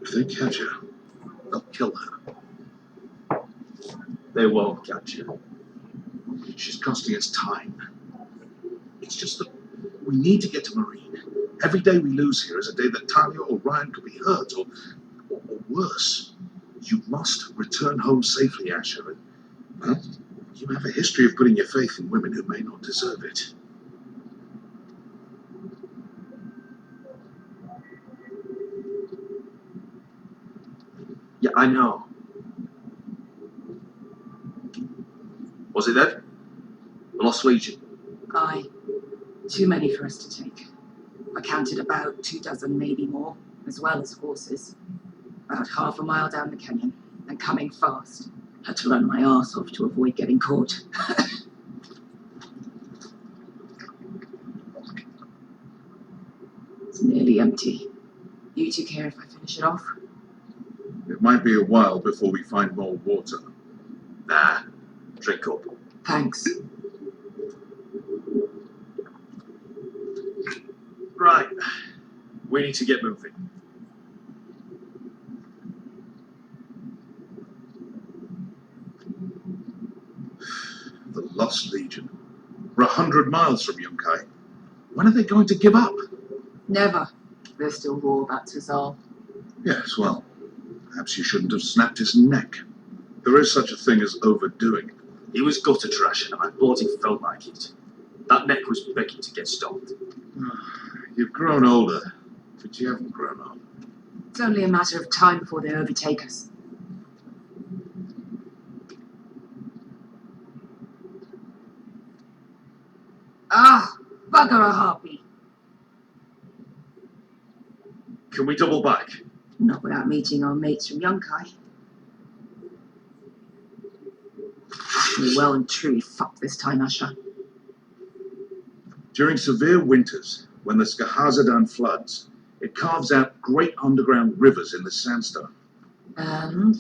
If they catch her, they'll kill her. They won't catch her. She's costing us time. It's just that we need to get to Marine. Every day we lose here is a day that Talia or Ryan could be hurt, or worse. You must return home safely, Asher. Well, you have a history of putting your faith in women who may not deserve it. Yeah, I know. Was it then? The Lost Legion? Aye. Too many for us to take. I counted about 24, maybe more, as well as horses. About half a mile down the canyon, and coming fast. Had to run my arse off to avoid getting caught. It's nearly empty. You two care if I finish it off? It might be a while before we find more water. Nah. Drink up. Thanks. Right. We need to get moving. The Lost Legion. We're 100 miles from Yunkai. When are they going to give up? Never. They're still raw about Tazal. Yes, well, perhaps you shouldn't have snapped his neck. There is such a thing as overdoing it. He was gutter trashing and I thought he felt like it. That neck was begging to get stopped. You've grown older, but you haven't grown up. It's only a matter of time before they overtake us. Ah, bugger a harpy. Can we double back? Not without meeting our mates from Yunkai. We're well and truly fucked this time, Asher. During severe winters, when the Skahazadan floods, it carves out great underground rivers in the sandstone. And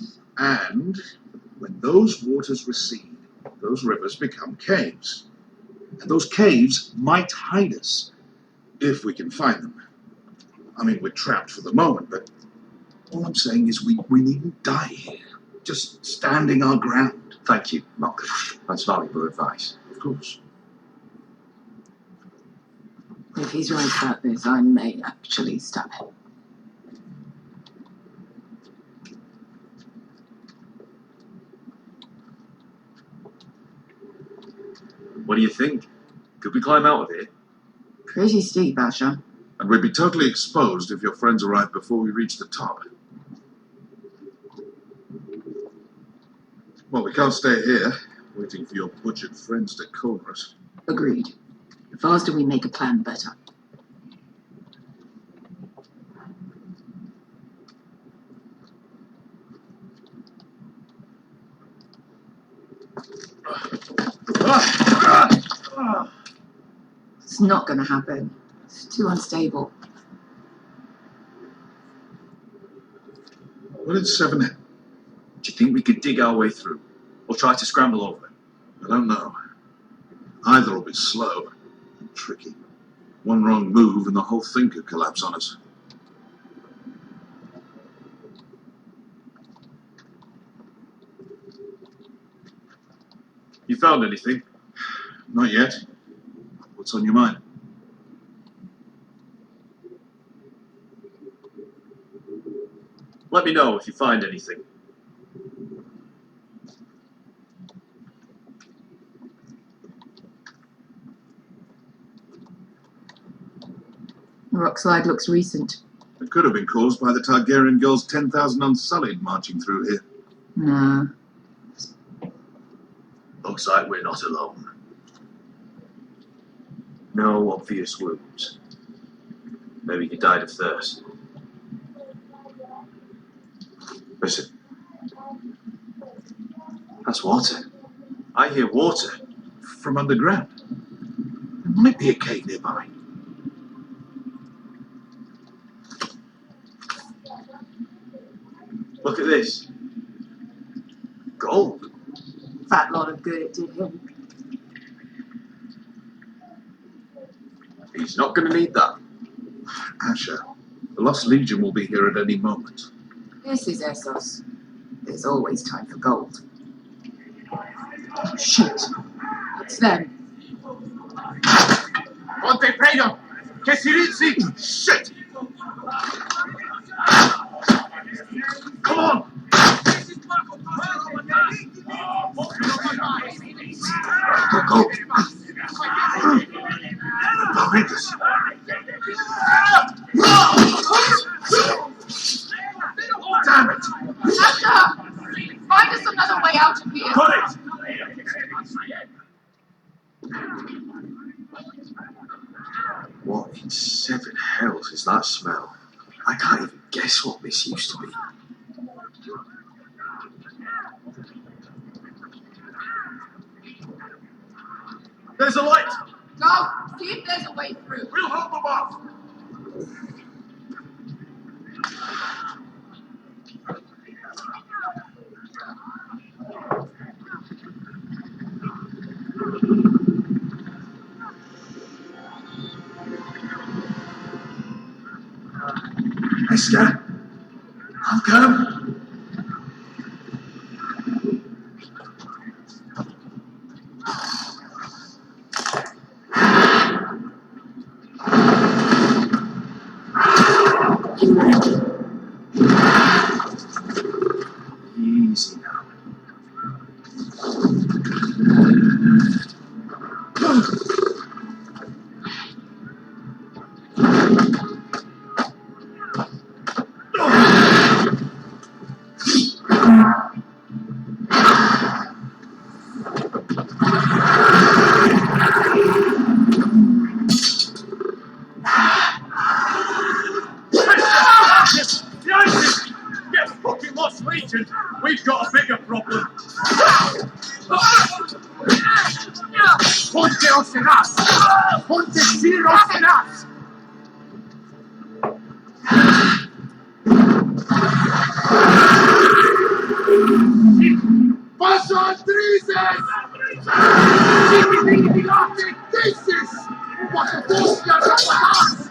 when those waters recede, those rivers become caves. And those caves might hide us, if we can find them. I mean, we're trapped for the moment, but all I'm saying is we needn't die here, just standing our ground. Thank you, Malcolm. That's valuable advice. Of course. If he's right about this, I may actually stop him. What do you think? Could we climb out of here? Pretty steep, Asher. And we'd be totally exposed if your friends arrived before we reached the top. Well, we can't stay here, waiting for your butchered friends to corner us. Agreed. The faster we make a plan, the better. It's not going to happen. It's too unstable. What did Seven... Do you think we could dig our way through? Or try to scramble over? I don't know. Either will be slow and tricky. One wrong move and the whole thing could collapse on us. You found anything? Not yet. What's on your mind? Let me know if you find anything. The rock slide looks recent. It could have been caused by the Targaryen girls 10,000 Unsullied marching through here. Nah. Looks like we're not alone. No obvious wounds. Maybe you died of thirst. Listen. That's water. I hear water. From underground. There might be a cave nearby. Look at this. Gold. Fat lot of good it did him. He's not going to need that. Asher, the Lost Legion will be here at any moment. This is Essos. There's always time for gold. Shit! It's them. Ponte fredo! Che si rizzi! Shit! Come on! Go! Behind us! Damn it! Asher! Find us another way out of here! Got it! What in seven hells is that smell? I can't even guess what this used to be. There's a light! Go! See if there's a way through. We'll hold them off! Eska, I'll come. Easy now. Get fucking lost, Legion! We've got a bigger problem! Ponteos en us! Ponte Siros en us! Paso Andrises! This is what the Bosnians are us!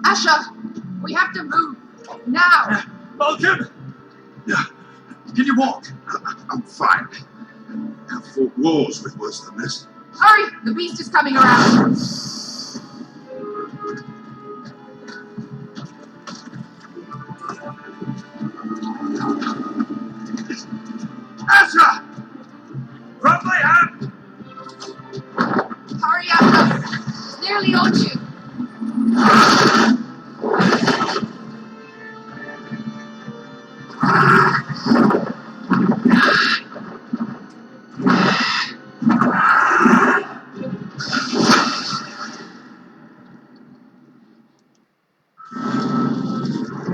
Asher! We have to move! Now! Malcolm! Can you walk? I'm fine. I've fought wars with worse than this. Hurry! The beast is coming around! Asher! Grab my hand! Hurry, Asher! It's nearly on you!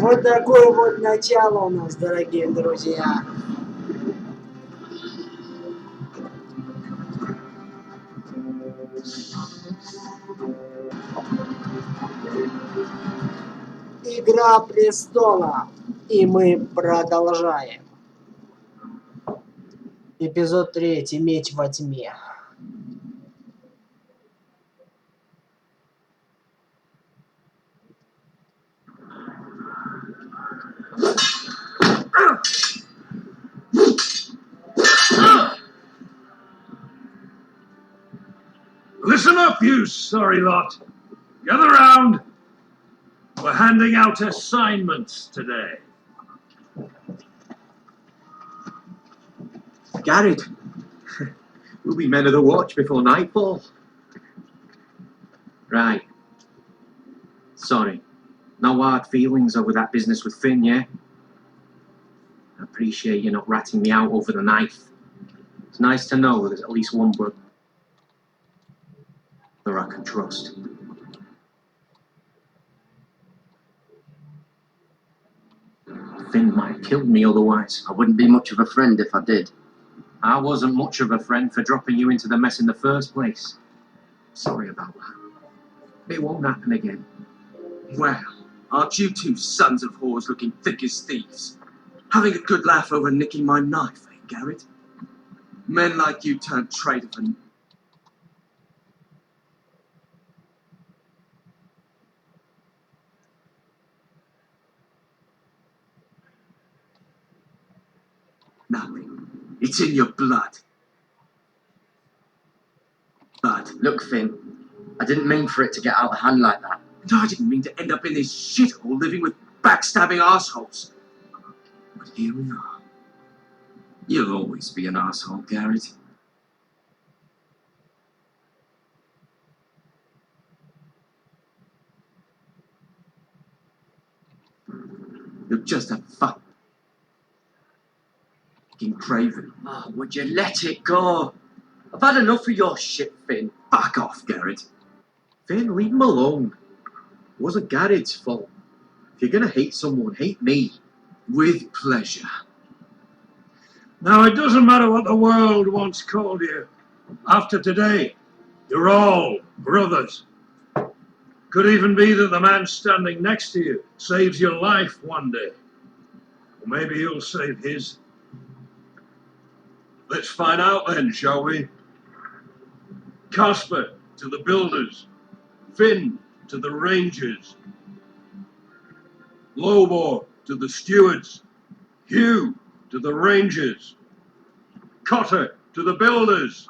Вот такое вот начало у нас, дорогие друзья. Игра престолов. И мы продолжаем. Эпизод 3. Меч во тьме. up, you sorry lot. Gather round. We're handing out assignments today. Garrett, we'll be men of the watch before nightfall. Right. Sorry. No hard feelings over that business with Finn, yeah? I appreciate you not ratting me out over the knife. It's nice to know there's at least one brother I can trust. Finn might have killed me otherwise. I wouldn't be much of a friend if I did. I wasn't much of a friend for dropping you into the mess in the first place. Sorry about that. It won't happen again. Well, aren't you two sons of whores looking thick as thieves? Having a good laugh over nicking my knife, eh, Garrett? Men like you turn traitor for... nothing. It's in your blood. But Look, Finn, I didn't mean for it to get out of hand like that. I didn't mean to end up in this shithole living with backstabbing assholes. But here we are. You'll always be an asshole, Garrett. You're just a fucking craven. Oh, would you let it go? I've had enough of your shit, Finn. Fuck off, Garrett. Finn, leave him alone. It wasn't Garrett's fault. If you're gonna hate someone, hate me. With pleasure. Now, it doesn't matter what the world once called you. After today, you're all brothers. Could even be that the man standing next to you saves your life one day. Or maybe you'll save his. Let's find out then, shall we? Casper to the builders. Finn to the rangers. Lobor to the stewards. Hugh to the rangers. Cotter to the builders.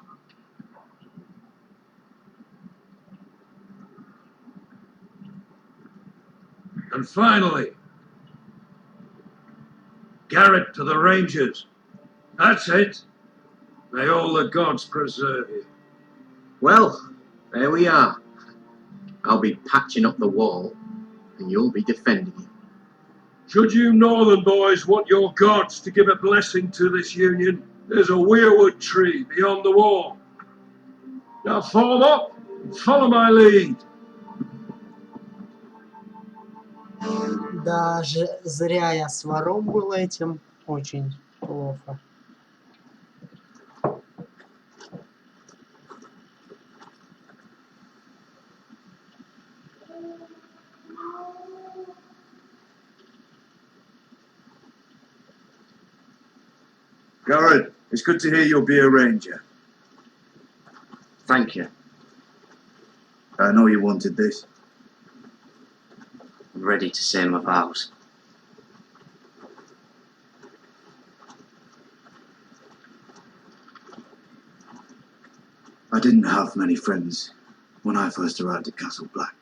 And finally, Garrett to the rangers. That's it. May all the gods preserve you. Well, there we are. I'll be patching up the wall, and you'll be defending it. Should you northern boys want your gods to give a blessing to this union, there's a weirwood tree beyond the wall. Now form up and follow my lead. Даже зря я с вором был этим. Очень плохо. Garrett, it's good to hear you'll be a ranger. Thank you. I know you wanted this. I'm ready to say my vows. I didn't have many friends when I first arrived at Castle Black.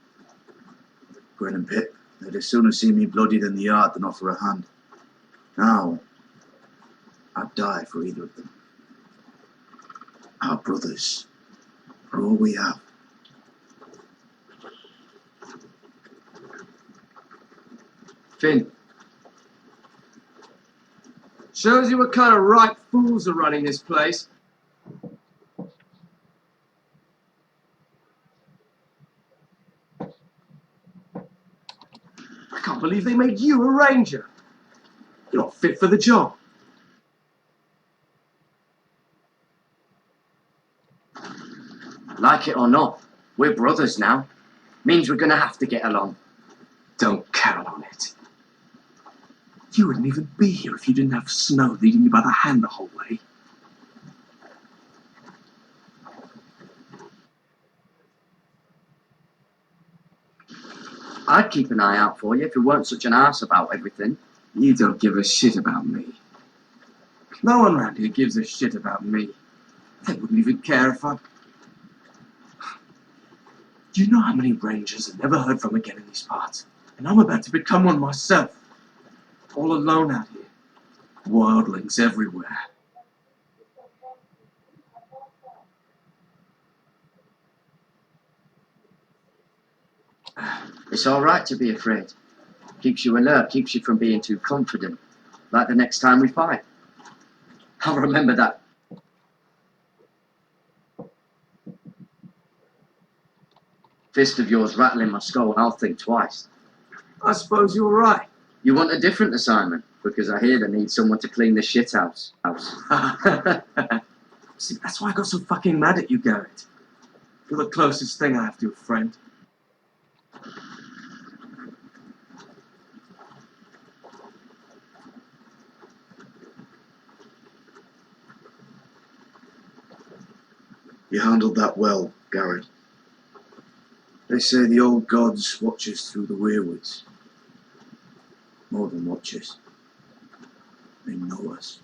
Gwen and Pip, they'd as soon have seen me bloodied in the yard than offer a hand. Now, I'd die for either of them. Our brothers are all we have. Finn. Shows you what kind of ripe fools are running this place. I can't believe they made you a ranger. You're not fit for the job. Like it or not, we're brothers now. Means we're gonna have to get along. Don't count on it. You wouldn't even be here if you didn't have Snow leading you by the hand the whole way. I'd keep an eye out for you if you weren't such an arse about everything. You don't give a shit about me. No one around here gives a shit about me. They wouldn't even care if I... Do you know how many rangers are never heard from again in these parts? And I'm about to become one myself. All alone out here. Wildlings everywhere. It's all right to be afraid. Keeps you alert, keeps you from being too confident. Like the next time we fight. I'll remember that. Fist of yours rattling my skull, and I'll think twice. I suppose you're right. You want a different assignment? Because I hear they need someone to clean the shit house. See, that's why I got so fucking mad at you, Garrett. You're the closest thing I have to a friend. You handled that well, Garrett. They say the old gods watch us through the weirwoods. More than watch us. They know us.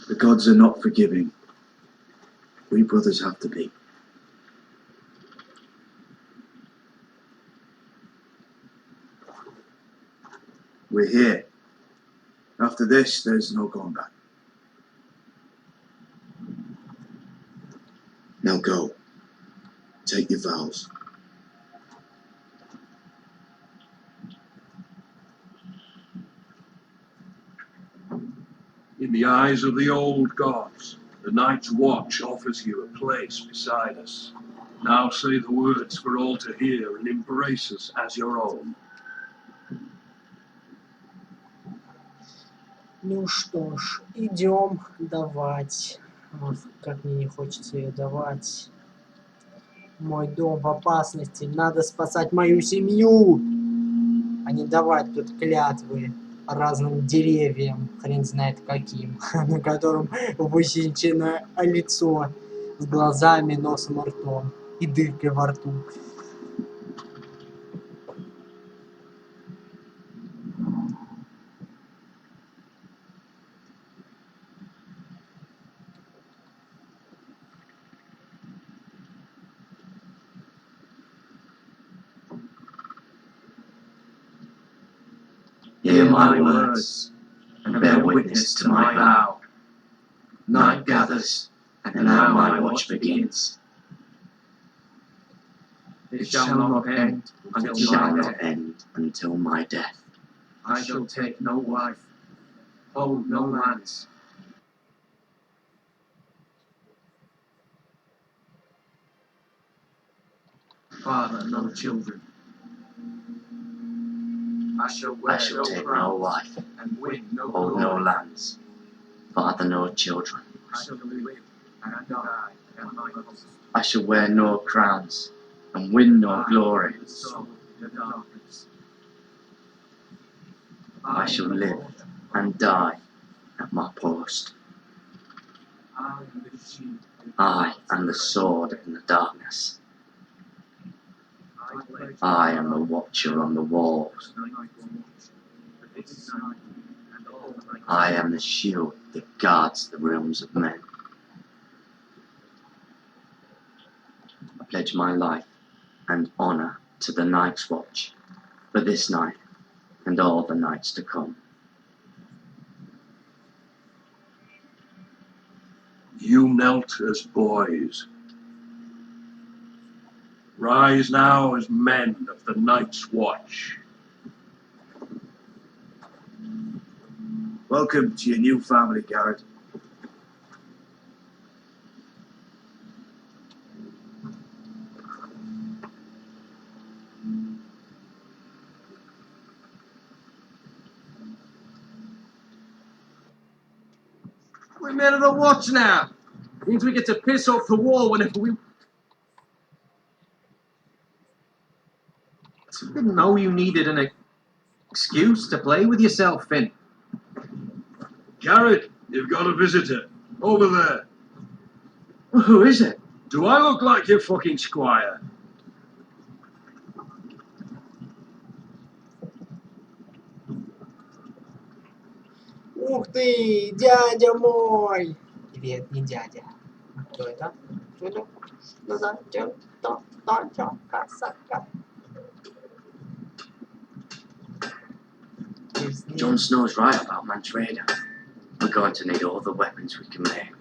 The gods are not forgiving. We brothers have to be. We're here. After this, there's no going back. Now go. Take your vows. In the eyes of the old gods, the Night's Watch offers you a place beside us. Now say the words for all to hear and embrace us as your own. Ну что ж, идем давать. Ох, как мне не хочется ее давать. Мой дом в опасности. Надо спасать мою семью, а не давать тут клятвы разным деревьям, хрен знает каким, на котором высечено лицо с глазами, носом, ртом и дыркой во рту. Hear my words, and bear witness to my vow. Night gathers, and now my watch begins. It shall not end until my death. I shall take no wife, hold no lands. Father, no children. I shall take no wife, and win no hold no lands. Father, no children. I shall live and die and my host. I shall wear no crowns, and win no glory. So the darkness. I shall live and die at my post. I am the sheep. I am the sword in the darkness. I am the watcher on the walls. I am the shield that guards the realms of men. I pledge my life and honour to the Night's Watch for this night and all the nights to come. You knelt as boys. Rise now as men of the Night's Watch. Welcome to your new family, Garrett. We're men of the watch now. Means we get to piss off the wall whenever we... I didn't know you needed an excuse to play with yourself, Finn. Garrett, you've got a visitor. Over there. Well, who is it? Do I look like your fucking squire? Ух ты, дядя мой! Привет, не дядя. Кто это? Чудо. Зачем? Кто? Чё? Касака. Jon Snow's right about Mance Rayder. We're going to need all the weapons we can make.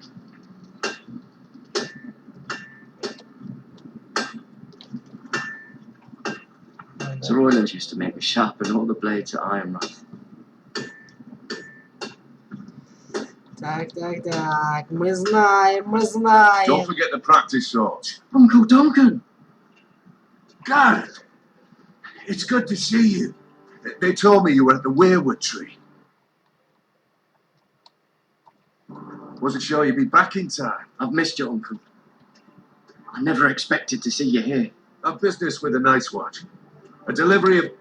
The Roylands used to make me sharpen all the blades at Ironrath. Так. Мы знаем. Don't forget the practice swords. Uncle Duncan! Gareth! It's good to see you. They told me you were at the weirwood tree. Wasn't sure you'd be back in time. I've missed you, Uncle. I never expected to see you here. I've business with the Night's Watch. A delivery of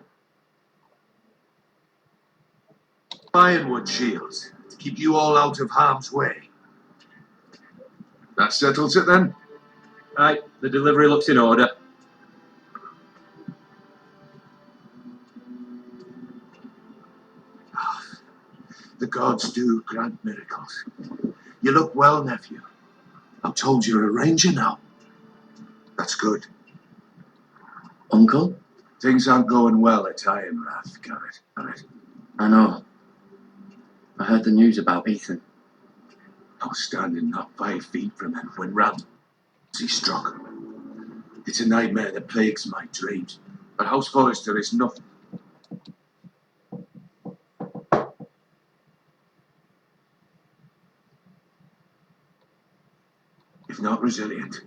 ironwood shields to keep you all out of harm's way. That settles it then? Right, the delivery looks in order. The gods do grant miracles. You look well, nephew. I'm told you're a ranger now. That's good. Uncle? Things aren't going well at Ironrath, Gareth. I know. I heard the news about Ethan. I was standing not 5 feet from him when Ramsay struck. It's a nightmare that plagues my dreams. But House Forrester is nothing. If not resilient.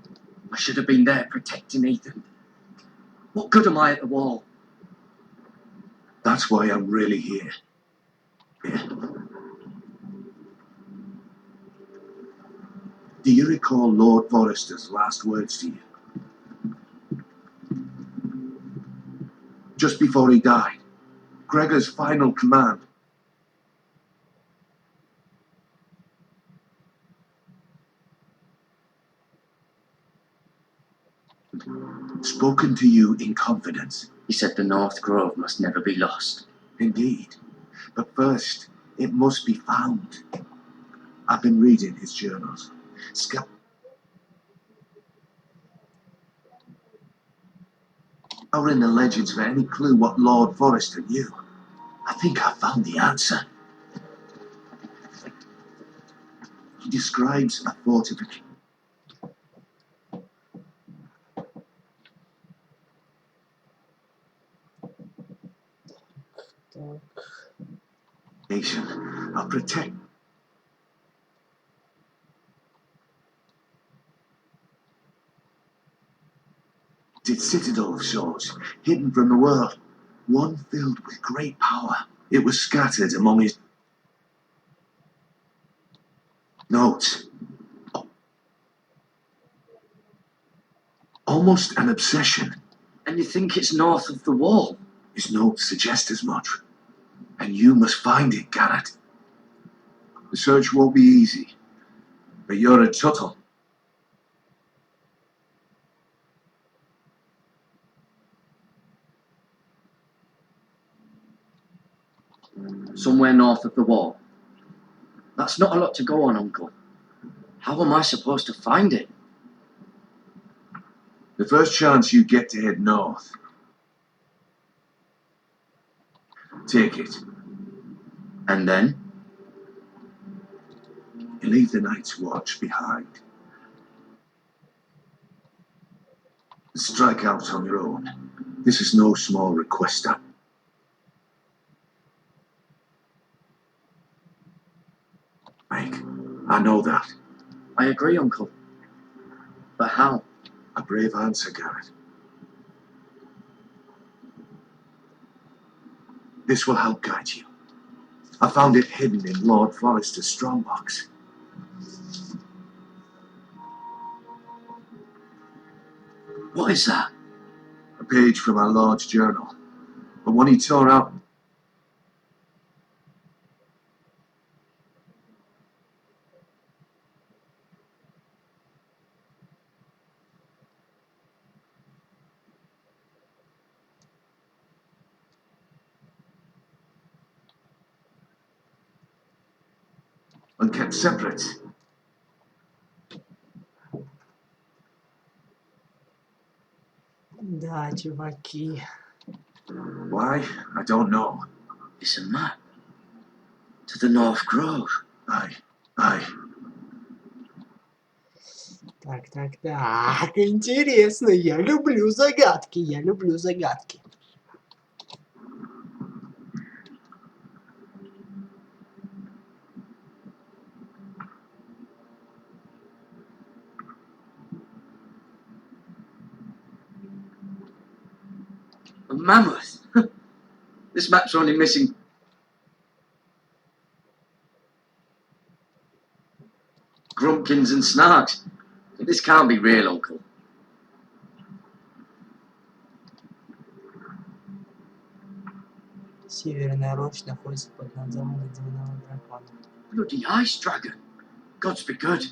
I should have been there protecting Ethan. What good am I at the wall? That's why I'm really here. Yeah. Do you recall Lord Forrester's last words to you? Just before he died, Gregor's final command. Spoken to you in confidence. He said the North Grove must never be lost. Indeed. But first, it must be found. I've been reading his journals. Scouring the legends for any clue what Lord Forrester knew. I think I found the answer. He describes a fortification. I'll protect. Its citadel of sorts, hidden from the world, one filled with great power. It was scattered among his notes. Almost an obsession. And you think it's north of the wall? His notes suggest as much. And you must find it, Garrett. The search won't be easy, but you're a Tuttle. Somewhere north of the wall. That's not a lot to go on, Uncle. How am I supposed to find it? The first chance you get to head north, take it. And then? You leave the Night's Watch behind. Strike out on your own. This is no small request. Mike, I know that. I agree, Uncle. But how? A brave answer, Garrett. This will help guide you. I found it hidden in Lord Forrester's strongbox. What is that? A page from our Lord's journal. The one he tore out. And kept separate. Да, чуваки. Why? I don't know. It's a map. To the North Grove. Aye. Так, интересно. Я люблю загадки. A mammoth. This map's only missing grumpkins and snarks. This can't be real, Uncle. Северная роща находится под надзором ледяного дракона. Bloody ice dragon. Gods be good.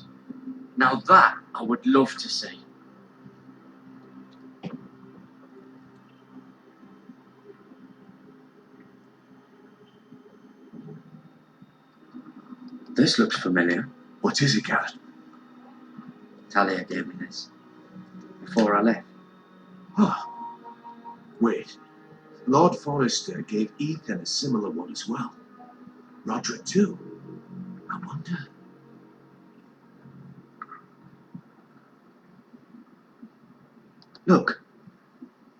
Now that I would love to see. This looks familiar. What is it, Gareth? Talia gave me this before I left. Oh. Wait. Lord Forrester gave Ethan a similar one as well. Roderick too. I wonder. Look,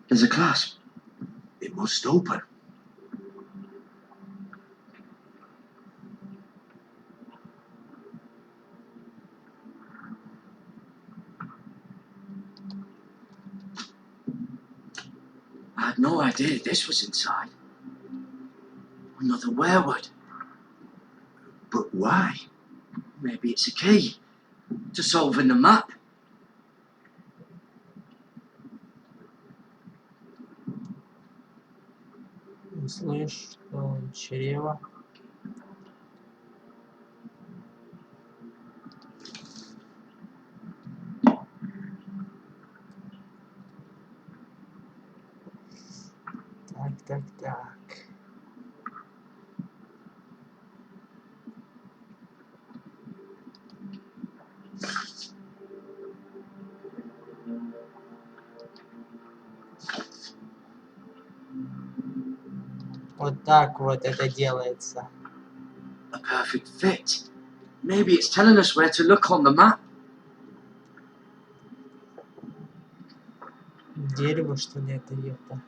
there's a clasp. It must open. I had no idea this was inside. Another werewood. But why? Maybe it's a key to solving the map. Слышь, что чрево. Так. Вот так вот это делается. A perfect fit. Maybe it's telling us where to look on the map. Дерево, что ли, это ёпта?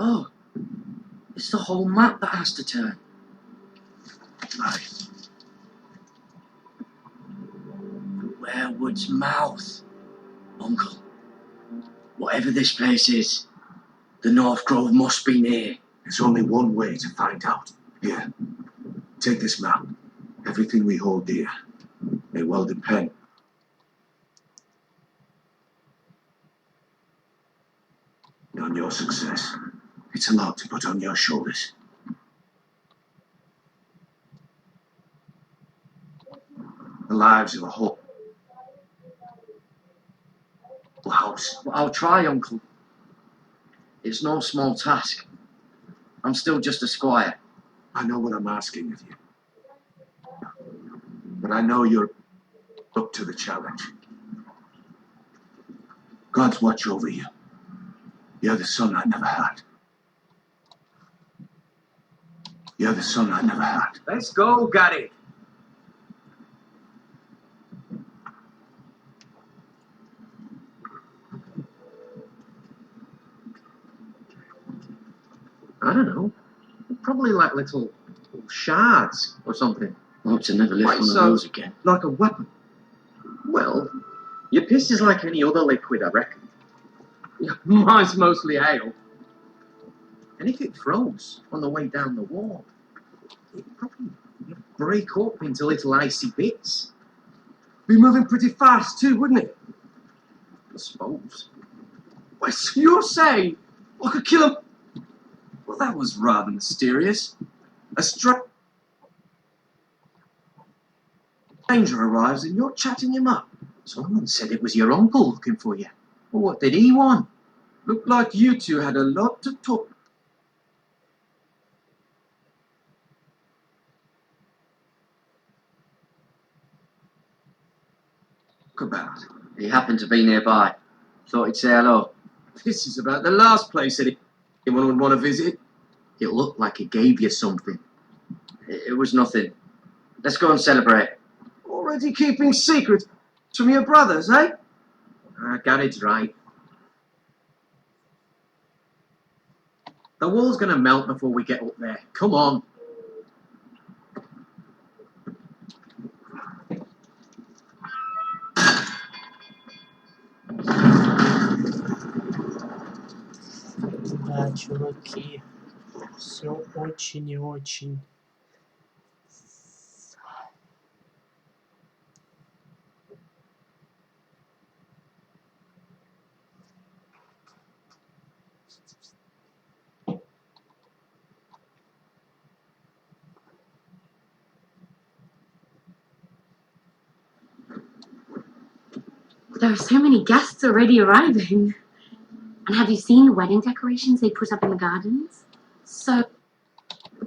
Oh, it's the whole map that has to turn. Aye. The werewood's mouth. Uncle, whatever this place is, the North Grove must be near. There's only one way to find out. Here. Take this map. Everything we hold dear may well depend. On your success. It's a lot to put on your shoulders. The lives of a whole house. But I'll try, Uncle. It's no small task. I'm still just a squire. I know what I'm asking of you. But I know you're up to the challenge. God's watch over you. You're the son I never had. You're the son I never had. Let's go, Gary. I don't know. Probably like little shards or something. I hope to never lift Like one of so- those again. Like a weapon. Well, your piss is like any other liquid, I reckon. Yeah, mine's mostly ale. And if it froze on the way down the wall, it'd probably break up into little icy bits. Be moving pretty fast too, wouldn't it? I suppose. Wait, so you're saying I could kill him? Well, that was rather mysterious. A stranger arrives and you're chatting him up. Someone said it was your uncle looking for you. Well, what did he want? Looked like you two had a lot to talk about. He happened to be nearby. Thought he'd say hello. This is about the last place anyone would want to visit. It looked like he gave you something. It was nothing. Let's go and celebrate. Already keeping secrets from your brothers, eh? Garrett's right. The wall's gonna melt before we get up there. Come on. Да, чуваки, все очень и очень. There are so many guests already arriving. And have you seen the wedding decorations they put up in the gardens? So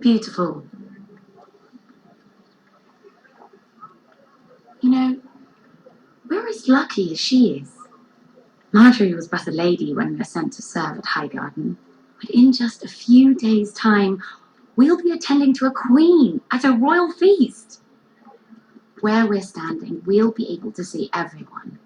beautiful. You know, we're as lucky as she is. Marjorie was but a lady when we were sent to serve at Highgarden. But in just a few days' time, we'll be attending to a queen at a royal feast. Where we're standing, we'll be able to see everyone.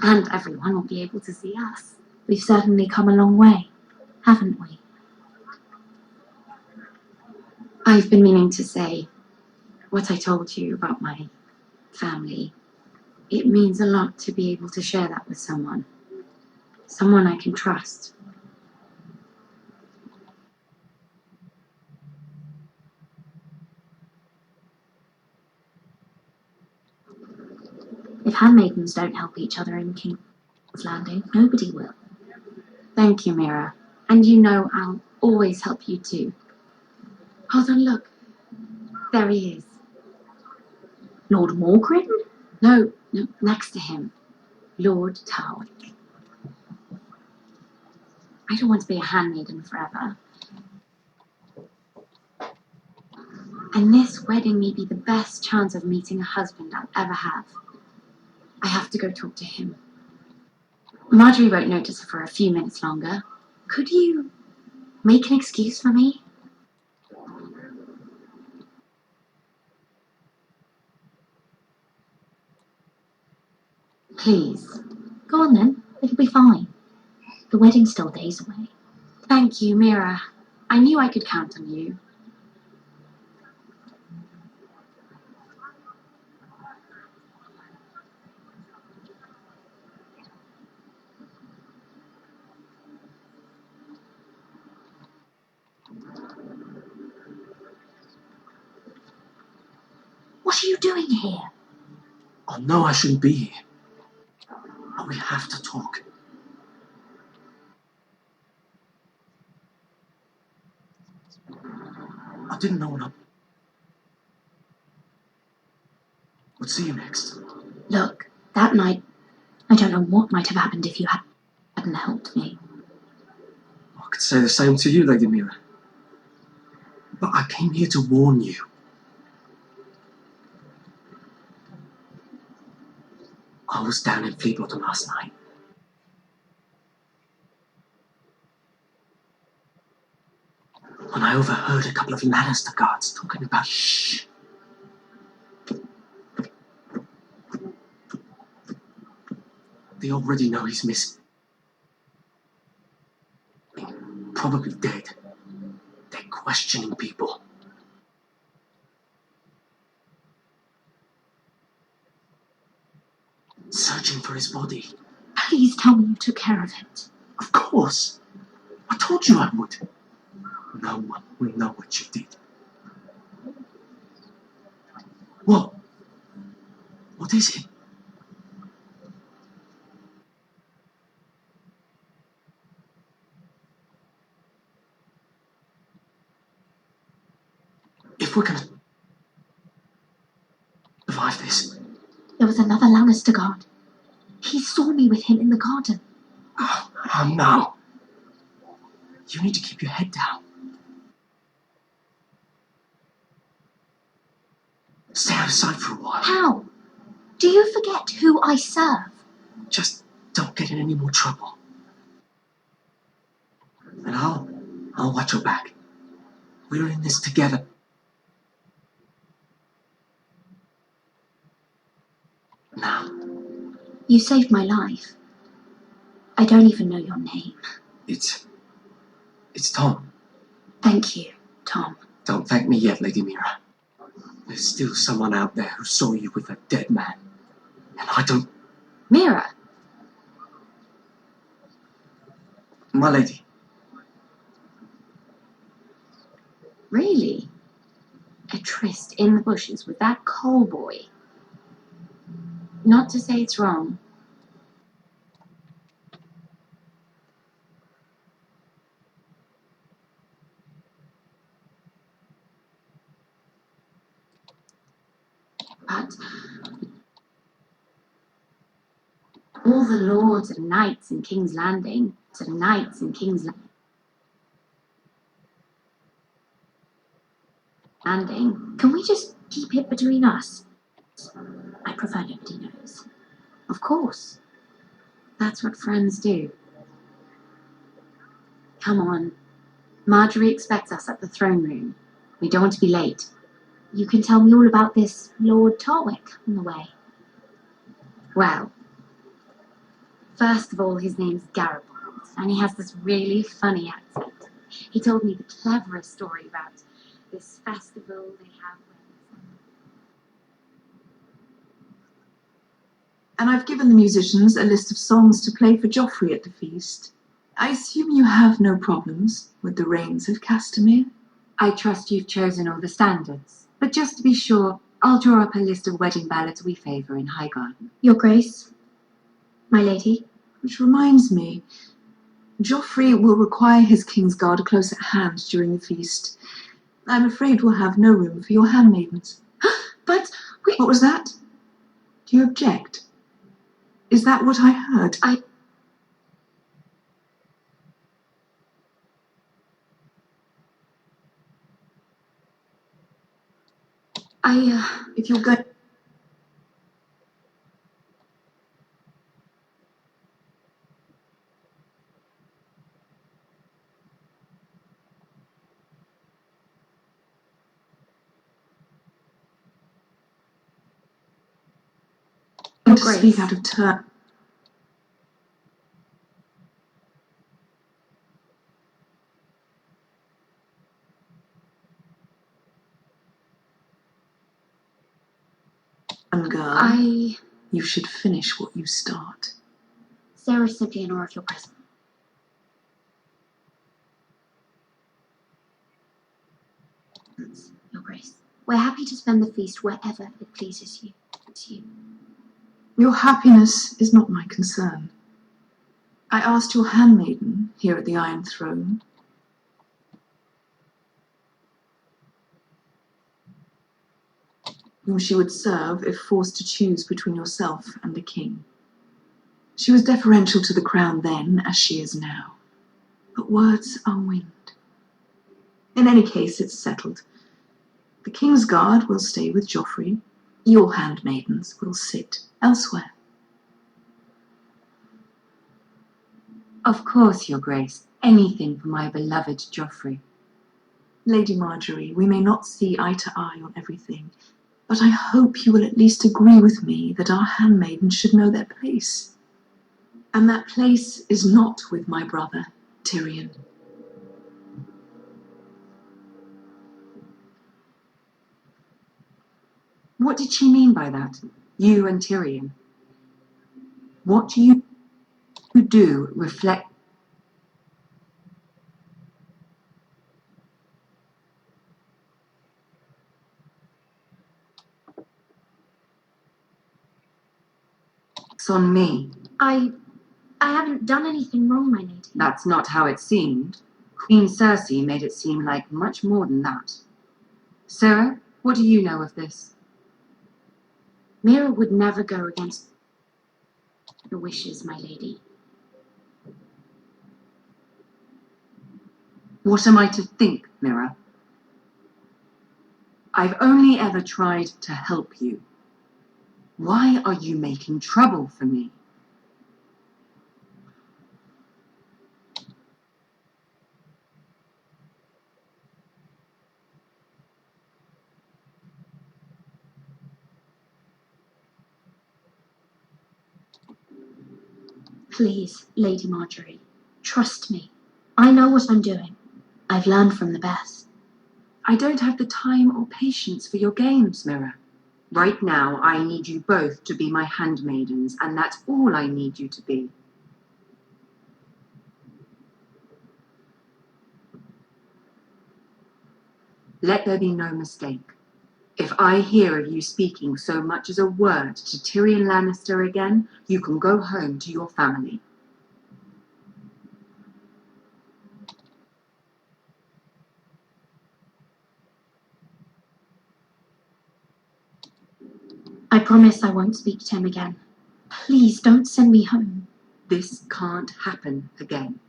And everyone will be able to see us. We've certainly come a long way, haven't we? I've been meaning to say what I told you about my family. It means a lot to be able to share that with someone. Someone I can trust. If handmaidens don't help each other in King's Landing, nobody will. Thank you, Mira. And you know I'll always help you too. Hold on, look. There he is. Lord Morgrin? No, next to him. Lord Tower. I don't want to be a handmaiden forever. And this wedding may be the best chance of meeting a husband I'll ever have. I have to go talk to him. Marjorie won't notice her for a few minutes longer. Could you make an excuse for me? Please. Go on then. It'll be fine. The wedding's still days away. Thank you, Mira. I knew I could count on you. What are you doing here? I know I shouldn't be here. But we have to talk. I didn't know when I would see you next. Look, that night, I don't know what might have happened if you hadn't helped me. I could say the same to you, Lady Mira. But I came here to warn you. I was down in Fleetwater last night. When I overheard a couple of Lannister guards talking about shh. They already know he's missing. Probably dead. They're questioning people. Searching for his body. Please tell me you took care of it. Of course. I told you I would. No one will know what you did. What? What is it? If we're gonna survive this. There was another Lannister guard. He saw me with him in the garden. Oh no. You need to keep your head down. Stay outside for a while. How? Do you forget who I serve? Just don't get in any more trouble. And I'll watch your back. We're in this together. Now. You saved my life. I don't even know your name. It's Tom. Thank you, Tom. Don't thank me yet, Lady Mira. There's still someone out there who saw you with a dead man. And I don't... Mira? My lady. Really? A tryst in the bushes with that coal boy? Not to say it's wrong. But all the lords and knights in King's Landing, can we just keep it between us? I prefer nobody knows. Of course. That's what friends do. Come on. Marjorie expects us at the throne room. We don't want to be late. You can tell me all about this Lord Tarwick on the way. Well, first of all, his name's Garibald, and he has this really funny accent. He told me the cleverest story about this festival they have when... And I've given the musicians a list of songs to play for Joffrey at the feast. I assume you have no problems with the Rains of Castamere? I trust you've chosen all the standards. But just to be sure, I'll draw up a list of wedding ballads we favour in Highgarden. Your Grace, my lady. Which reminds me, Joffrey will require his Kingsguard close at hand during the feast. I'm afraid we'll have no room for your handmaidens. But we... What was that? Do you object? Is that what I heard? If you're going... to speak out of turn. Girl, you should finish what you start. Sarah simply in awe of your presence. Your Grace, we're happy to spend the feast wherever it pleases you. It's you. Your happiness is not my concern. I asked your handmaiden here at the Iron Throne whom she would serve if forced to choose between yourself and the king. She was deferential to the crown then, as she is now. But words are wind. In any case, it's settled. The Kingsguard will stay with Joffrey. Your handmaidens will sit elsewhere. Of course, Your Grace. Anything for my beloved Joffrey. Lady Marjorie, we may not see eye to eye on everything, but I hope you will at least agree with me that our handmaidens should know their place. And that place is not with my brother, Tyrion. What did she mean by that? You and Tyrion? What you do reflects on me. I haven't done anything wrong, my lady. That's not how it seemed. Queen Cersei made it seem like much more than that. Sarah, what do you know of this? Mira would never go against your wishes, my lady. What am I to think, Mira? I've only ever tried to help you. Why are you making trouble for me? Please, Lady Marjorie, trust me. I know what I'm doing. I've learned from the best. I don't have the time or patience for your games, Mira. Right now, I need you both to be my handmaidens, and that's all I need you to be. Let there be no mistake. If I hear of you speaking so much as a word to Tyrion Lannister again, you can go home to your family. I promise I won't speak to him again. Please don't send me home. This can't happen again.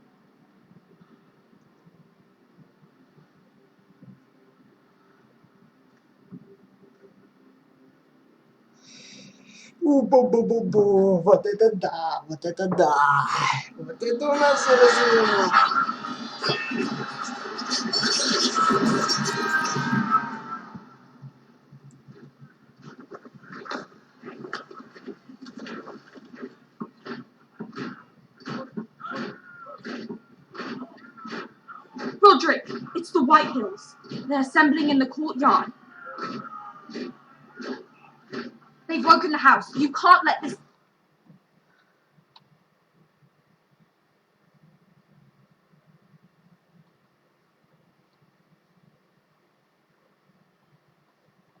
У-бу-бу-бу-бу. Вот это да, вот это да. Вот это у нас разговор. Roderick, it's the White Hills. They're assembling in the courtyard. They've broken the house. You can't let this...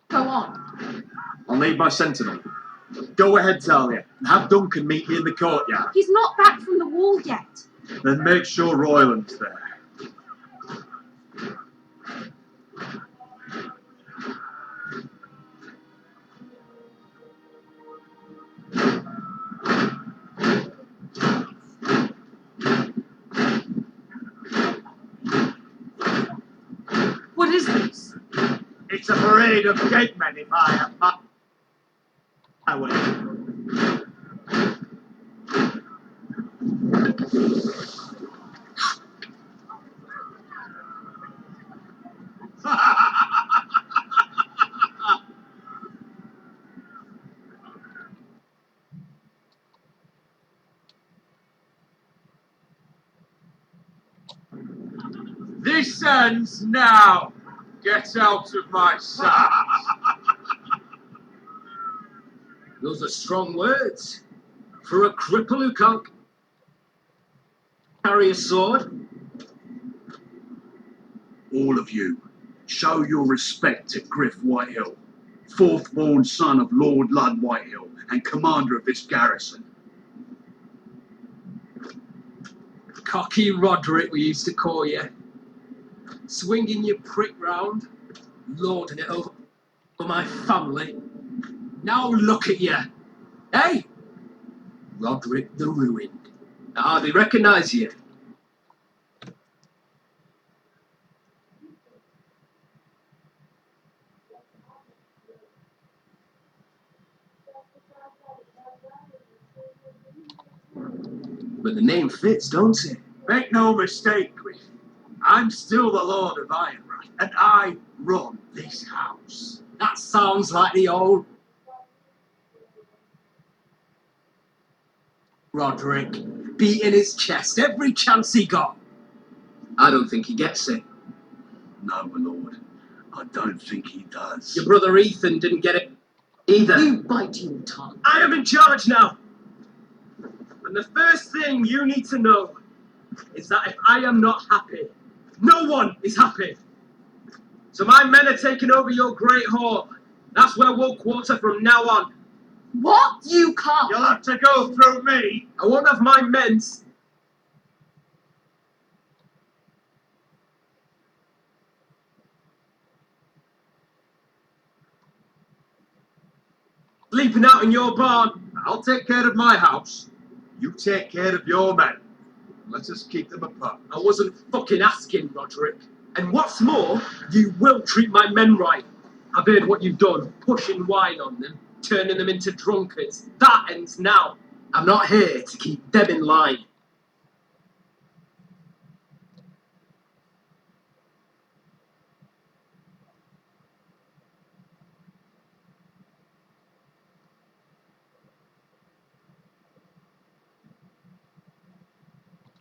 go on. I'll need my sentinel. Go ahead, Talia, and have Duncan meet me in the courtyard. He's not back from the wall yet. Then make sure Royland's there. What is this? It's a parade of dead men, if I have my way. This ends now. Get out of my sight. Those are strong words. For a cripple who can't carry a sword. All of you, show your respect to Griff Whitehill, fourth-born son of Lord Lud Whitehill and commander of this garrison. Cocky Roderick, we used to call you. Swinging your prick round, lording it over my family. Now look at you. Hey? Roderick the Ruined. I hardly recognise you. But the name fits, don't it? Make no mistake, Griff. I'm still the Lord of Ironrath, and I run this house. That sounds like the old Roderick beating his chest every chance he got. I don't think he gets it. No, my lord, I don't think he does. Your brother Ethan didn't get it either. You bite your tongue. I am in charge now. And the first thing you need to know is that if I am not happy, no one is happy. So my men are taking over your great hall. That's where we'll quarter from now on. What? You can't. You'll have to go through me. I won't have my men Sleeping out in your barn. I'll take care of my house. You take care of your men. Let us keep them apart. I wasn't fucking asking, Roderick. And what's more, you will treat my men right. I've heard what you've done, pushing wine on them, turning them into drunkards. That ends now. I'm not here to keep them in line.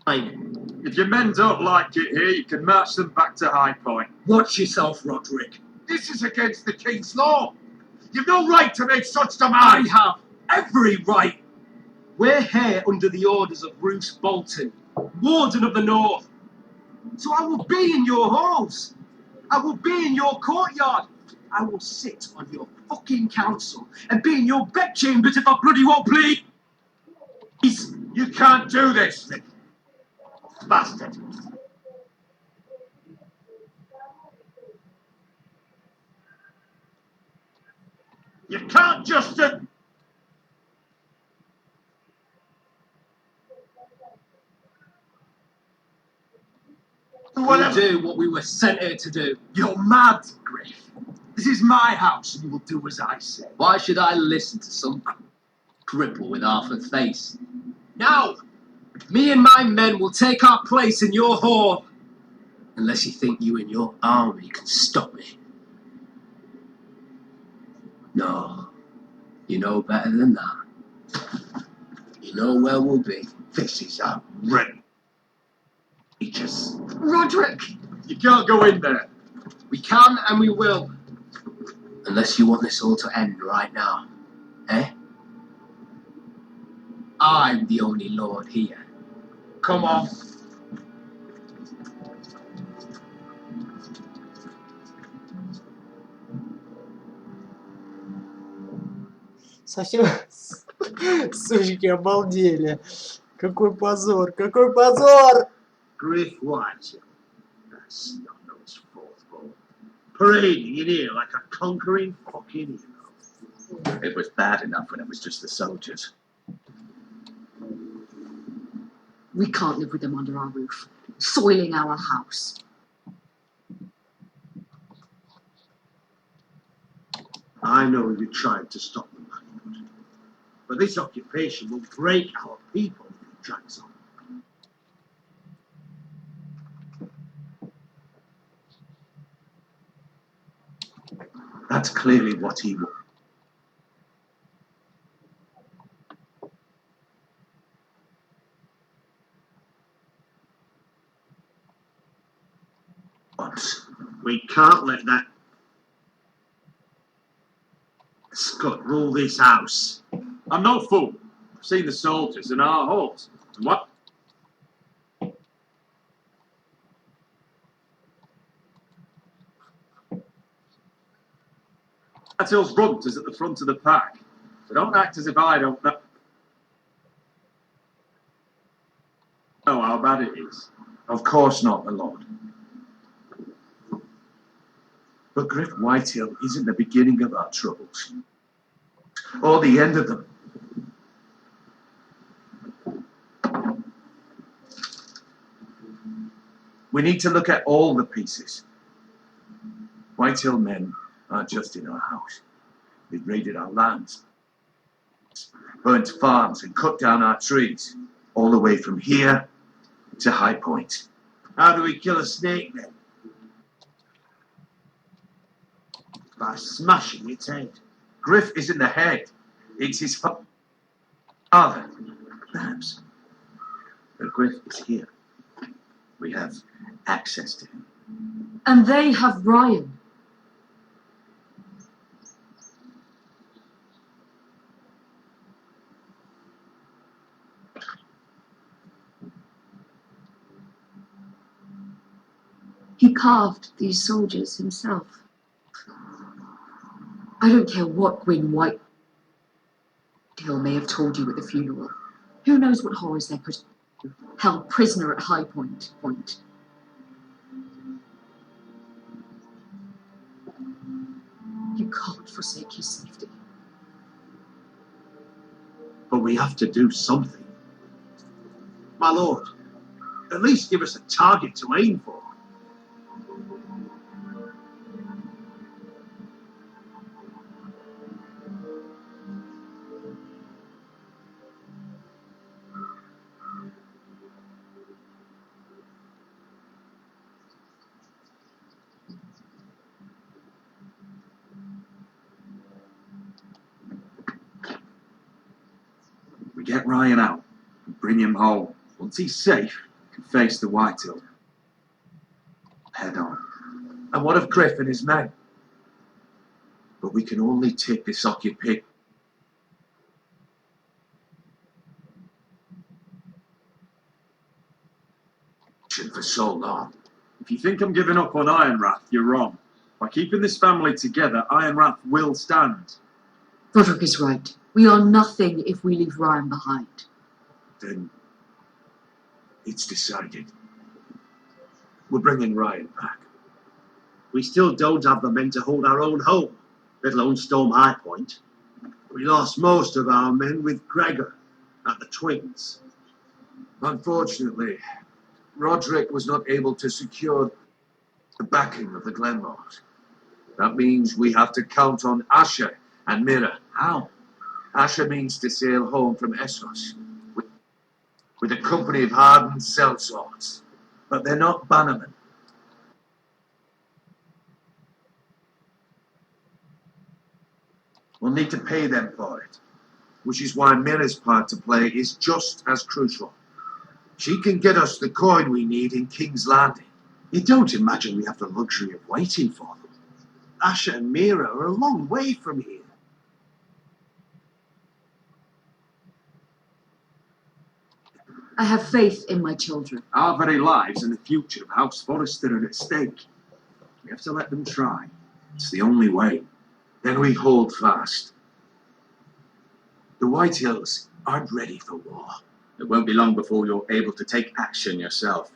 If your men don't like it here, you can march them back to High Point. Watch yourself, Roderick. This is against the King's law. You've no right to make such I demands. have every right. We're here under the orders of Bruce Bolton, Warden of the North. So I will be in your halls. I will be in your courtyard. I will sit on your fucking council and be in your bedchambers if I bloody well please. You can't do this, bastard. You can't just do... We'll do what we were sent here to do. You're mad, Griff. This is my house, and you will do as I say. Why should I listen to some cripple with half a face? Now, me and my men will take our place in your hall. Unless you think you and your army can stop me. No, you know better than that. You know where we'll be. This is outrageous. Roderick! You can't go in there. We can and we will. Unless you want this all to end right now. Eh? I'm the only lord here. Come on. Совсем сучки обалдели. Какой позор, какой позор! Griff White, that's not his fourth ball. Parading in here like a conquering fucking hero. It was bad enough when it was just the soldiers. We can't live with them under our roof, soiling our house. I know you tried to stop them, but this occupation will break our people if it drags on. That's clearly what he wants. We can't let that Scott rule this house. I'm no fool. I've seen the soldiers in our halls. And what? Attil's runt is at the front of the pack. So don't act as if I don't know how bad it is. Of course not, my lord. But Griff Whitehill isn't the beginning of our troubles, or the end of them. We need to look at all the pieces. Whitehill men aren't just in our house. They've raided our lands, burnt farms and cut down our trees, all the way from here to High Point. How do we kill a snake then? By smashing its head. Griff isn't the head. It's his father. Perhaps. But Griff is here. We have access to him. And they have Ryan. He carved these soldiers himself. I don't care what Gwyn Whitehill may have told you at the funeral. Who knows what horrors they put you, held prisoner at High Point. You can't forsake your safety. but we have to do something. My lord, at least give us a target to aim for. We get Ryan out and bring him home. Once he's safe, he can face the Whitehill head on. And what of Griff and his men? But we can only take this occupation for so long. If you think I'm giving up on Ironrath, you're wrong. By keeping this family together, Ironrath will stand. Roderick is right. We are nothing if we leave Ryan behind. Then it's decided. We're bringing Ryan back. We still don't have the men to hold our own home, let alone storm High Point. We lost most of our men with Gregor at the Twins. Unfortunately, Roderick was not able to secure the backing of the Glenmores. That means we have to count on Asher and Mira. How? Asher means to sail home from Essos with a company of hardened sellswords. But they're not bannermen. We'll need to pay them for it, which is why Mira's part to play is just as crucial. She can get us the coin we need in King's Landing. You don't imagine we have the luxury of waiting for them. Asher and Mira are a long way from here. I have faith in my children. Our very lives and the future of House Forrester are at stake. We have to let them try. It's the only way. Then we hold fast. The Whitehills aren't ready for war. It won't be long before you're able to take action yourself.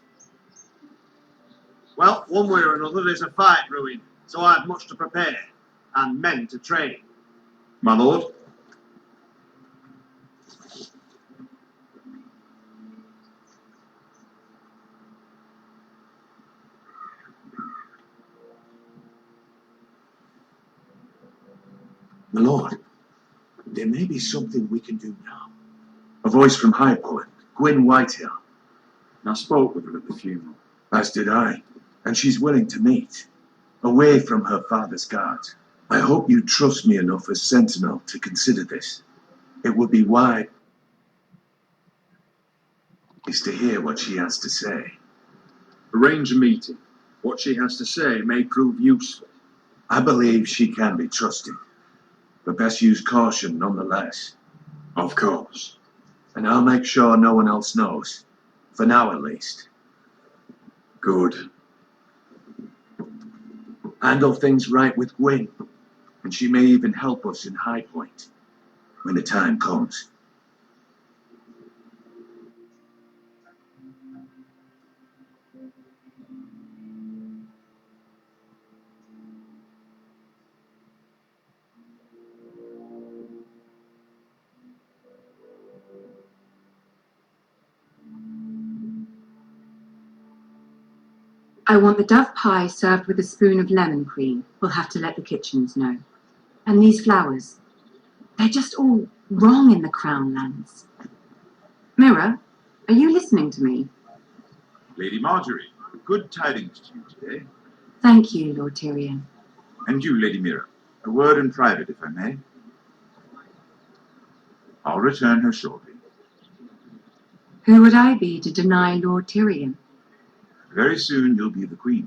Well, one way or another, there's a fight brewing, so I have much to prepare, and men to train. My lord? My lord, there may be something we can do now. A voice from High Point, Gwyn Whitehill. I spoke with her at the funeral. As did I. And she's willing to meet, away from her father's guard. I hope you trust me enough as Sentinel to consider this. It would be wise to hear what she has to say. Arrange a meeting. What she has to say may prove useful. I believe she can be trusted, but best use caution nonetheless. Of course. And I'll make sure no one else knows, for now at least. Good. Handle things right with Gwyn, and she may even help us in High Point when the time comes. I want the dove pie served with a spoon of lemon cream. We'll have to let the kitchens know. And these flowers, they're just all wrong in the Crown lands. Mira, are you listening to me? Lady Marjorie, good tidings to you today. Thank you, Lord Tyrion. And you, Lady Mira. A word in private, if I may. I'll return her shortly. Who would I be to deny Lord Tyrion? Very soon you'll be the queen.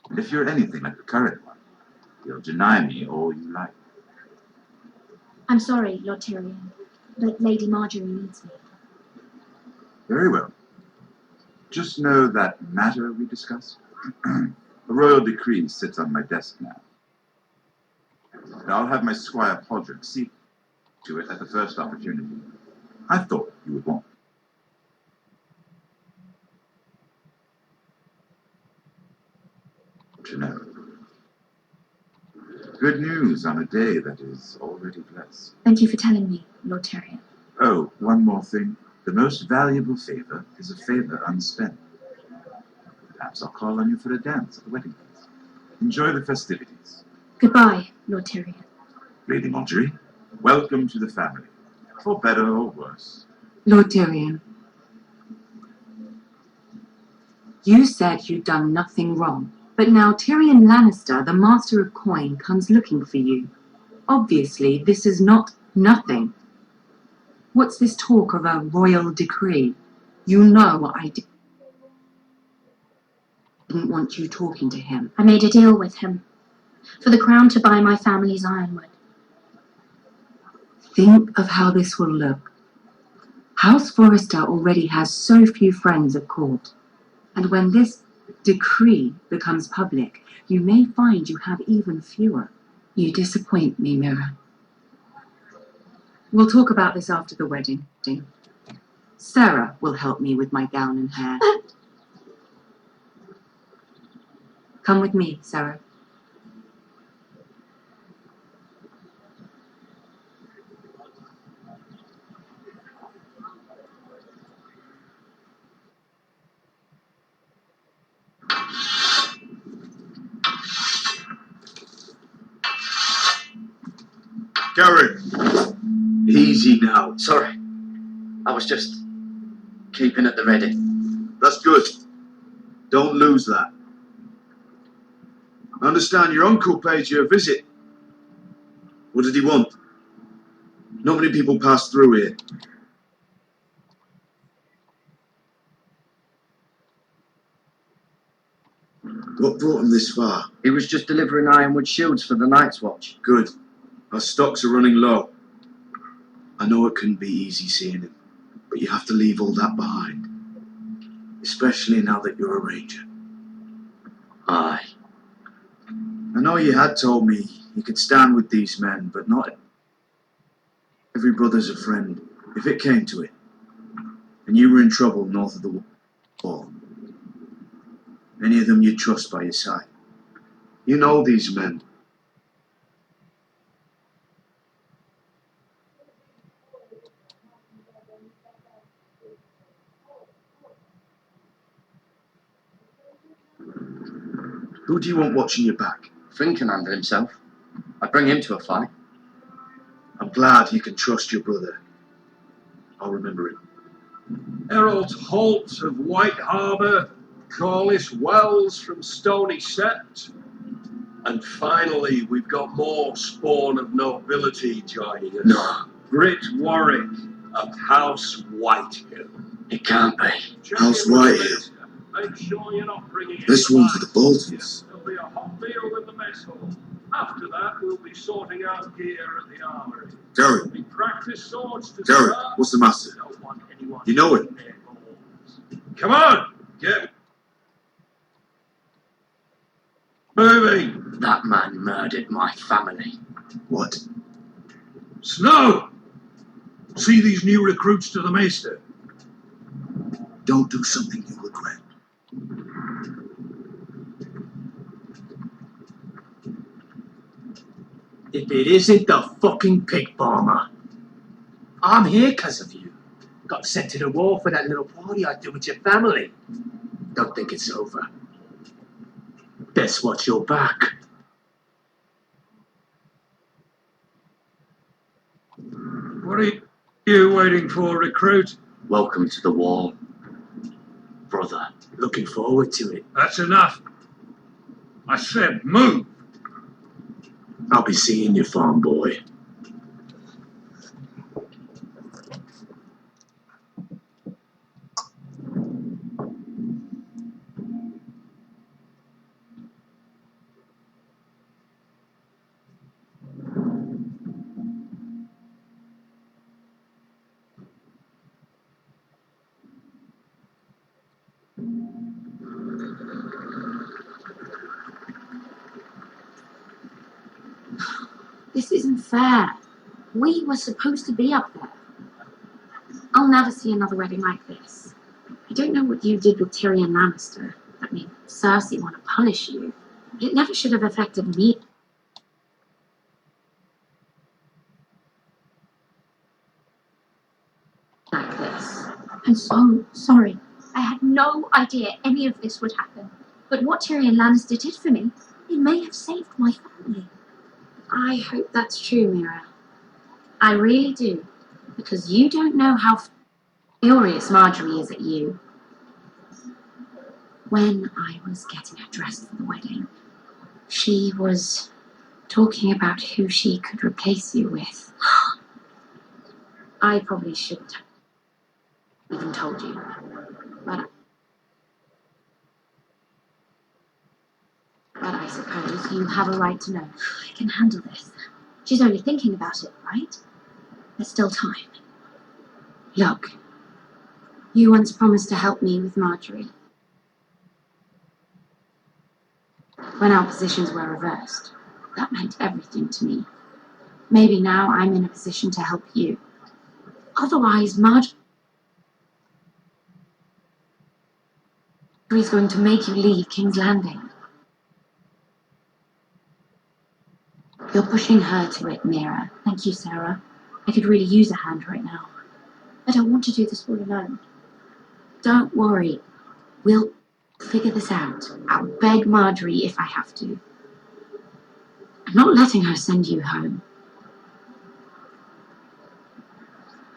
And if you're anything like the current one, you'll deny me all you like. I'm sorry, Lord Tyrion, but Lady Marjorie needs me. Very well. Just know that matter we discussed. A royal decree sits on my desk now. And I'll have my squire Podrick see to it at the first opportunity. I thought you would want. To know. Good news on a day that is already blessed. Thank you for telling me, Lord Tyrion. Oh, one more thing. The most valuable favour is a favour unspent. Perhaps I'll call on you for a dance at the wedding feast. Enjoy the festivities. Goodbye, Lord Tyrion. Lady Marjorie, welcome to the family. For better or worse. Lord Tyrion, you said you'd done nothing wrong, but now Tyrion Lannister, the Master of Coin, comes looking for you. Obviously, this is not nothing. What's this talk of a royal decree? You know I didn't want you talking to him. I made a deal with him for the crown to buy my family's ironwood. Think of how this will look. House Forrester already has so few friends at court, and when this decree becomes public, you may find you have even fewer. You disappoint me, Mira. We'll talk about this after the wedding. Sarah will help me with my gown and hair. Come with me, Sarah. Garrett, easy now. Sorry. I was just keeping at the ready. That's good. Don't lose that. I understand your uncle paid you a visit. What did he want? Not many people pass through here. What brought him this far? He was just delivering ironwood shields for the Night's Watch. Good. Our stocks are running low. I know it couldn't be easy seeing him, but you have to leave all that behind. Especially now that you're a ranger. Aye. I know you had told me you could stand with these men, but not every brother's a friend, if it came to it. And you were in trouble north of the wall. Any of them you'd trust by your side. You know these men. Who do you want watching your back? Finn can handle himself. I'd bring him to a fight. I'm glad you can trust your brother. I'll remember him. Harold Holt of White Harbour, Corliss Wells from Stony Set, and finally we've got more spawn of nobility joining us. No. Britt Warwick of House Whitehill. It can't be. House Whitehill. Make sure you're not bringing This one for the Boltons. There'll be a hot meal in the mess hall. After that, we'll be sorting out gear at the armory. Gary, We practice swords to Gary, start. what's the matter? Don't want anyone You know it. in their balls. Come on, get moving. That man murdered my family. What? Snow! See these new recruits to the Maester? Don't do something you regret. If it isn't the fucking pig farmer. I'm here because of you. Got sent to the war for that little party I did with your family. Don't think it's over. Best watch your back. What are you waiting for, recruit? Welcome to the wall, brother. Looking forward to it. That's enough. I said move. I'll be seeing you, farm boy. This isn't fair. We were supposed to be up there. I'll never see another wedding like this. I don't know what you did with Tyrion Lannister that made Cersei want to punish you. It never should have affected me. I'm so sorry. I had no idea any of this would happen. But what Tyrion Lannister did for me, it may have saved my family. I hope that's true, Mira. I really do. Because you don't know how furious Marjorie is at you. When I was getting her dressed for the wedding, she was talking about who she could replace you with. I probably shouldn't have even told you, but I suppose you have a right to know. I can handle this. She's only thinking about it, right? There's still time. Look, you once promised to help me with Marjorie. When our positions were reversed, that meant everything to me. Maybe now I'm in a position to help you. Otherwise, Marjorie's going to make you leave King's Landing. You're pushing her to it, Mira. Thank you, Sarah. I could really use a hand right now. I don't want to do this all alone. Don't worry. We'll figure this out. I'll beg Marjorie if I have to. I'm not letting her send you home.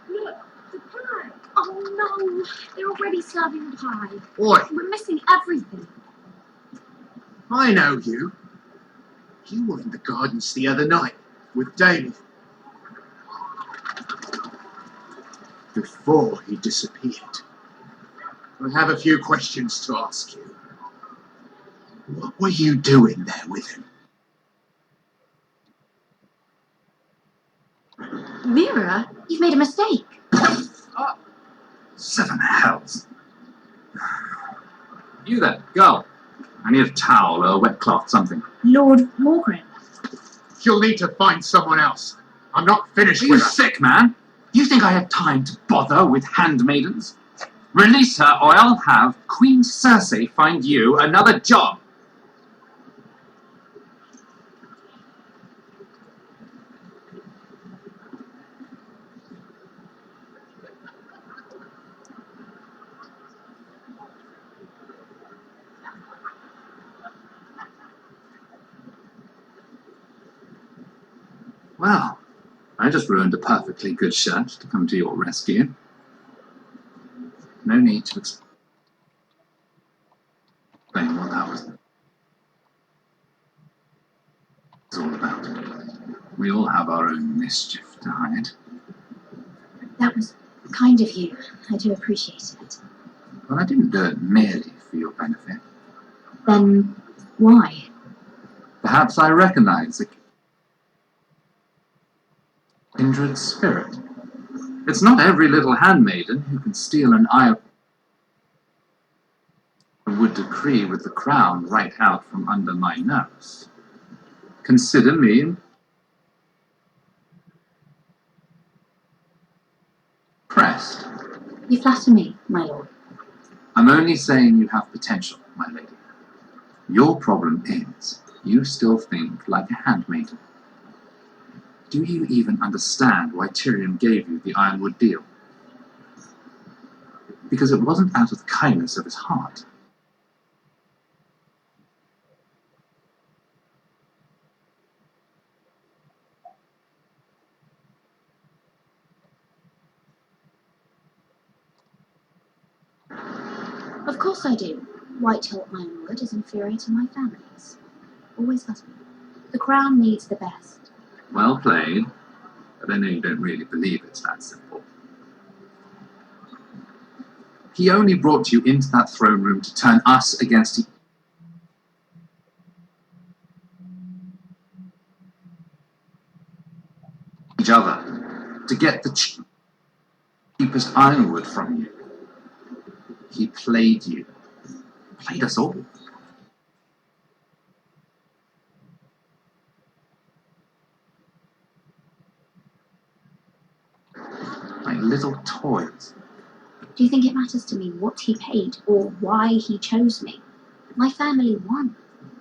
Look, the pie! Oh no! They're already serving the pie. Boy, We're missing everything. I know you. You were in the gardens the other night with David. Before he disappeared. I have a few questions to ask you. What were you doing there with him? Mira, you've made a mistake. Seven hells. You there, girl. I need a towel or a wet cloth, something. Lord Morgren. You'll need to find someone else. I'm not finished Are with you her. sick, man? You think I have time to bother with handmaidens? Release her, or I'll have Queen Cersei find you another job. Well, I just ruined a perfectly good shirt to come to your rescue. No need to explain what that was all about. We all have our own mischief to hide. That was kind of you. I do appreciate it. But I didn't do it merely for your benefit. Then why? Perhaps I recognize a kindred spirit. It's not every little handmaiden who can steal an eye and would decree with the crown right out from under my nose. Consider me impressed. You flatter me, my lord. I'm only saying you have potential, my lady. Your problem is, you still think like a handmaiden. Do you even understand why Tyrion gave you the Ironwood deal? Because it wasn't out of the kindness of his heart. Of course I do. Whitehill Ironwood is inferior to my family's. Always has been. The crown needs the best. Well played, but I know you don't really believe it's that simple. He only brought you into that throne room to turn us against each other, to get the cheapest ironwood from you. He played you. Played us all. Like little toys. Do you think it matters to me what he paid or why he chose me? My family won.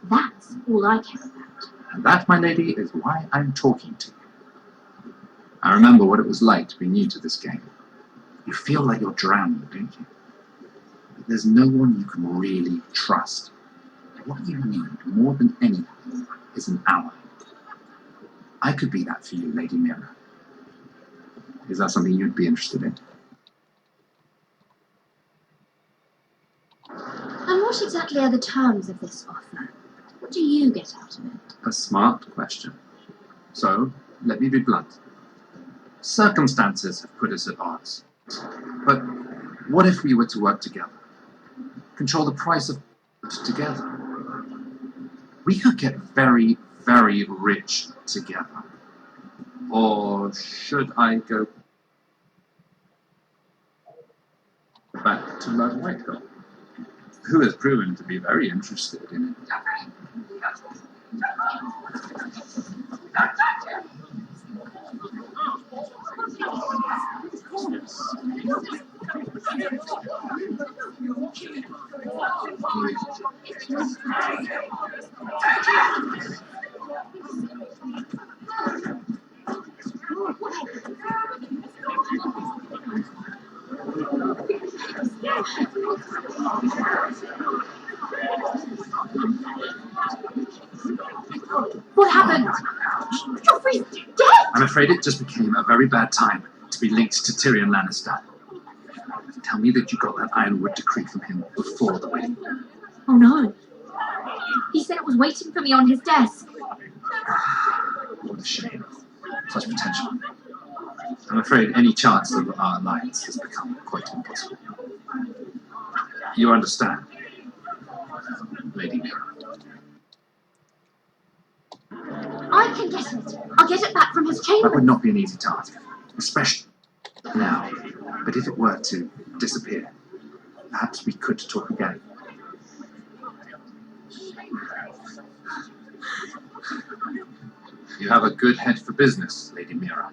That's all I care about. And that, my lady, is why I'm talking to you. I remember what it was like to be new to this game. You feel like you're drowning, don't you? But there's no one you can really trust. What you need more than anything is an ally. I could be that for you, Lady Mira. Is that something you'd be interested in? And what exactly are the terms of this offer? What do you get out of it? A smart question. So, let me be blunt. Circumstances have put us at odds. But what if we were to work together? Control the price of together? We could get very, very rich together. Or should I go back to Lord Whitehall, who has proven to be very interested in it? What happened? Joffrey's dead! I'm afraid it just became a very bad time to be linked to Tyrion Lannister. Tell me that you got that Ironwood decree from him before the wedding. Oh no. He said it was waiting for me on his desk. What a shame. Such potential. I'm afraid any chance of our alliance has become quite impossible. You understand, Lady Mira? I can get it. I'll get it back from his That chamber. would not be an easy task, especially now. But if it were to disappear, perhaps we could talk again. You have a good head for business, Lady Mira.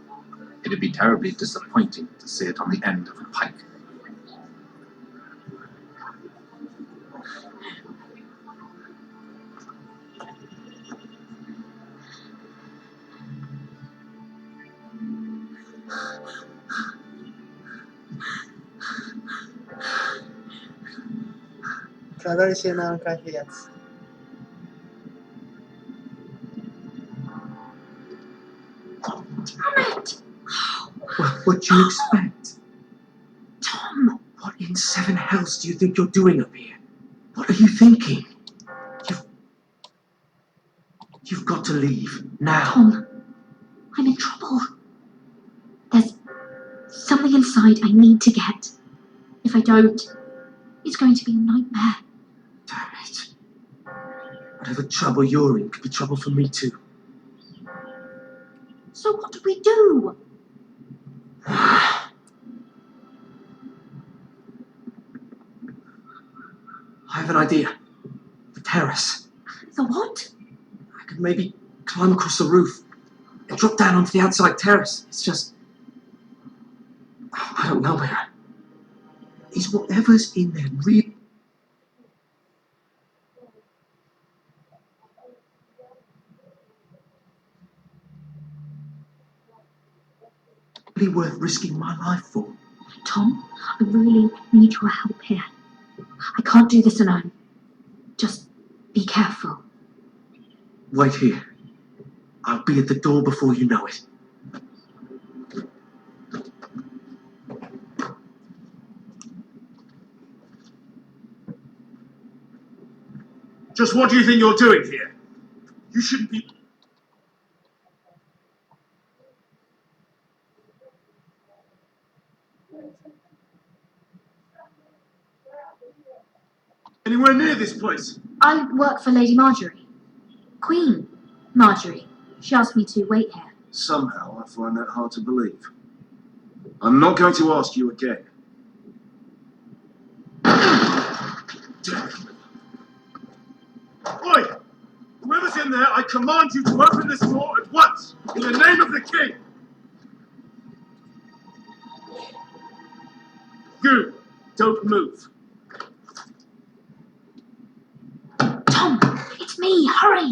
It'd be terribly disappointing to see it on the end of a pike. Короче, нам капец. What do you expect? Tom! What in seven hells do you think you're doing up here? What are you thinking? You've got to leave now. Tom, I'm in trouble. There's something inside I need to get. If I don't, it's going to be a nightmare. Damn it. Whatever trouble you're in could be trouble for me too. So what do we do? I have an idea. The terrace. The what? I could maybe climb across the roof and drop down onto the outside terrace. It's just... I don't know, Mira. Is whatever's in there really worth risking my life for? Tom, I really need your help here. I can't do this alone. Just be careful. Wait here. I'll be at the door before you know it. Just what do you think you're doing here? You shouldn't be... anywhere near this place. I work for Lady Marjorie. Queen Marjorie. She asked me to wait here. Somehow I find that hard to believe. I'm not going to ask you again. Oi! Whoever's in there, I command you to open this door at once, in the name of the king! You, don't move. Tom, it's me, hurry!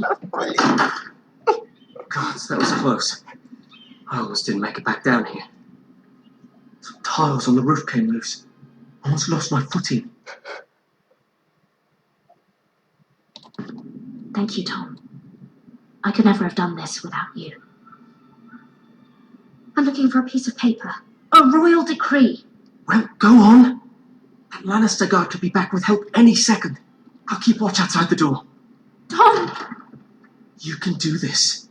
God, that was close. I almost didn't make it back down here. I'm Tiles on the roof came loose. I almost lost my footing. Thank you, Tom. I could never have done this without you. I'm looking for a piece of paper. A royal decree. Well, go on. That Lannister guard could be back with help any second. I'll keep watch outside the door. Tom! You can do this.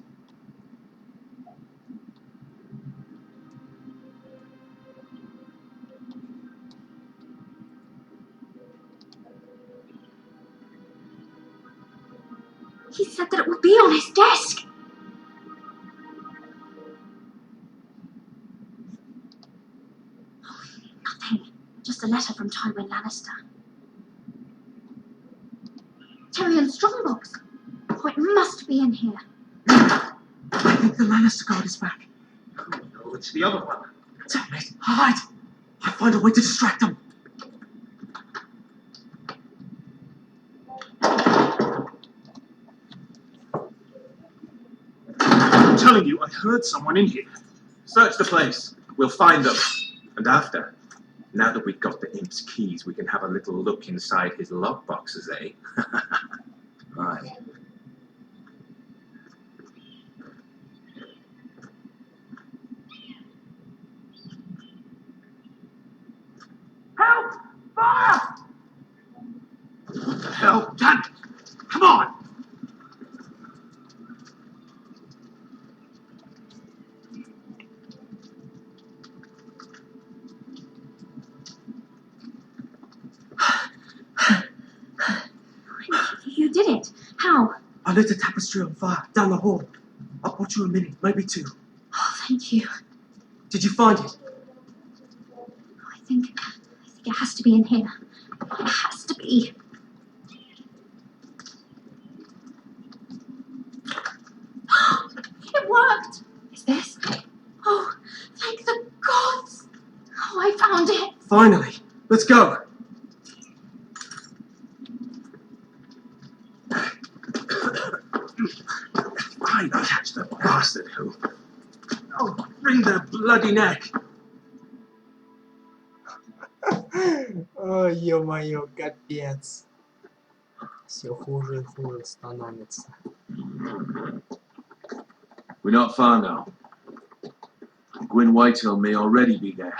He said that it would be on his desk. Oh, nothing. Just a letter from Tywin Lannister. Tyrion Strongbox. Oh, it must be in here. I think the Lannister guard is back. Oh no, it's the other one. Damn it. Hide. I'll find a way to distract them. I'm telling you, I heard someone in here. Search the place. We'll find them. And after, now that we've got the imp's keys, we can have a little look inside his lockboxes, eh? Aye. Help! Fire! What the hell? Dad! Come on! You did it. How? I lit a tapestry on fire down the hall. I'll watch you a minute, maybe two. Oh, thank you. Did you find it? I think it has to be in here. It has to be. It worked. Is this? Oh, thank the gods. Oh, I found it. Finally. Let's go. Fine, I'll catch the bastard who. Oh, wring their bloody neck. Ой, ё-моё, капец. Все хуже и хуже становится. We're not far now. Gwyn Whitehill may already be there.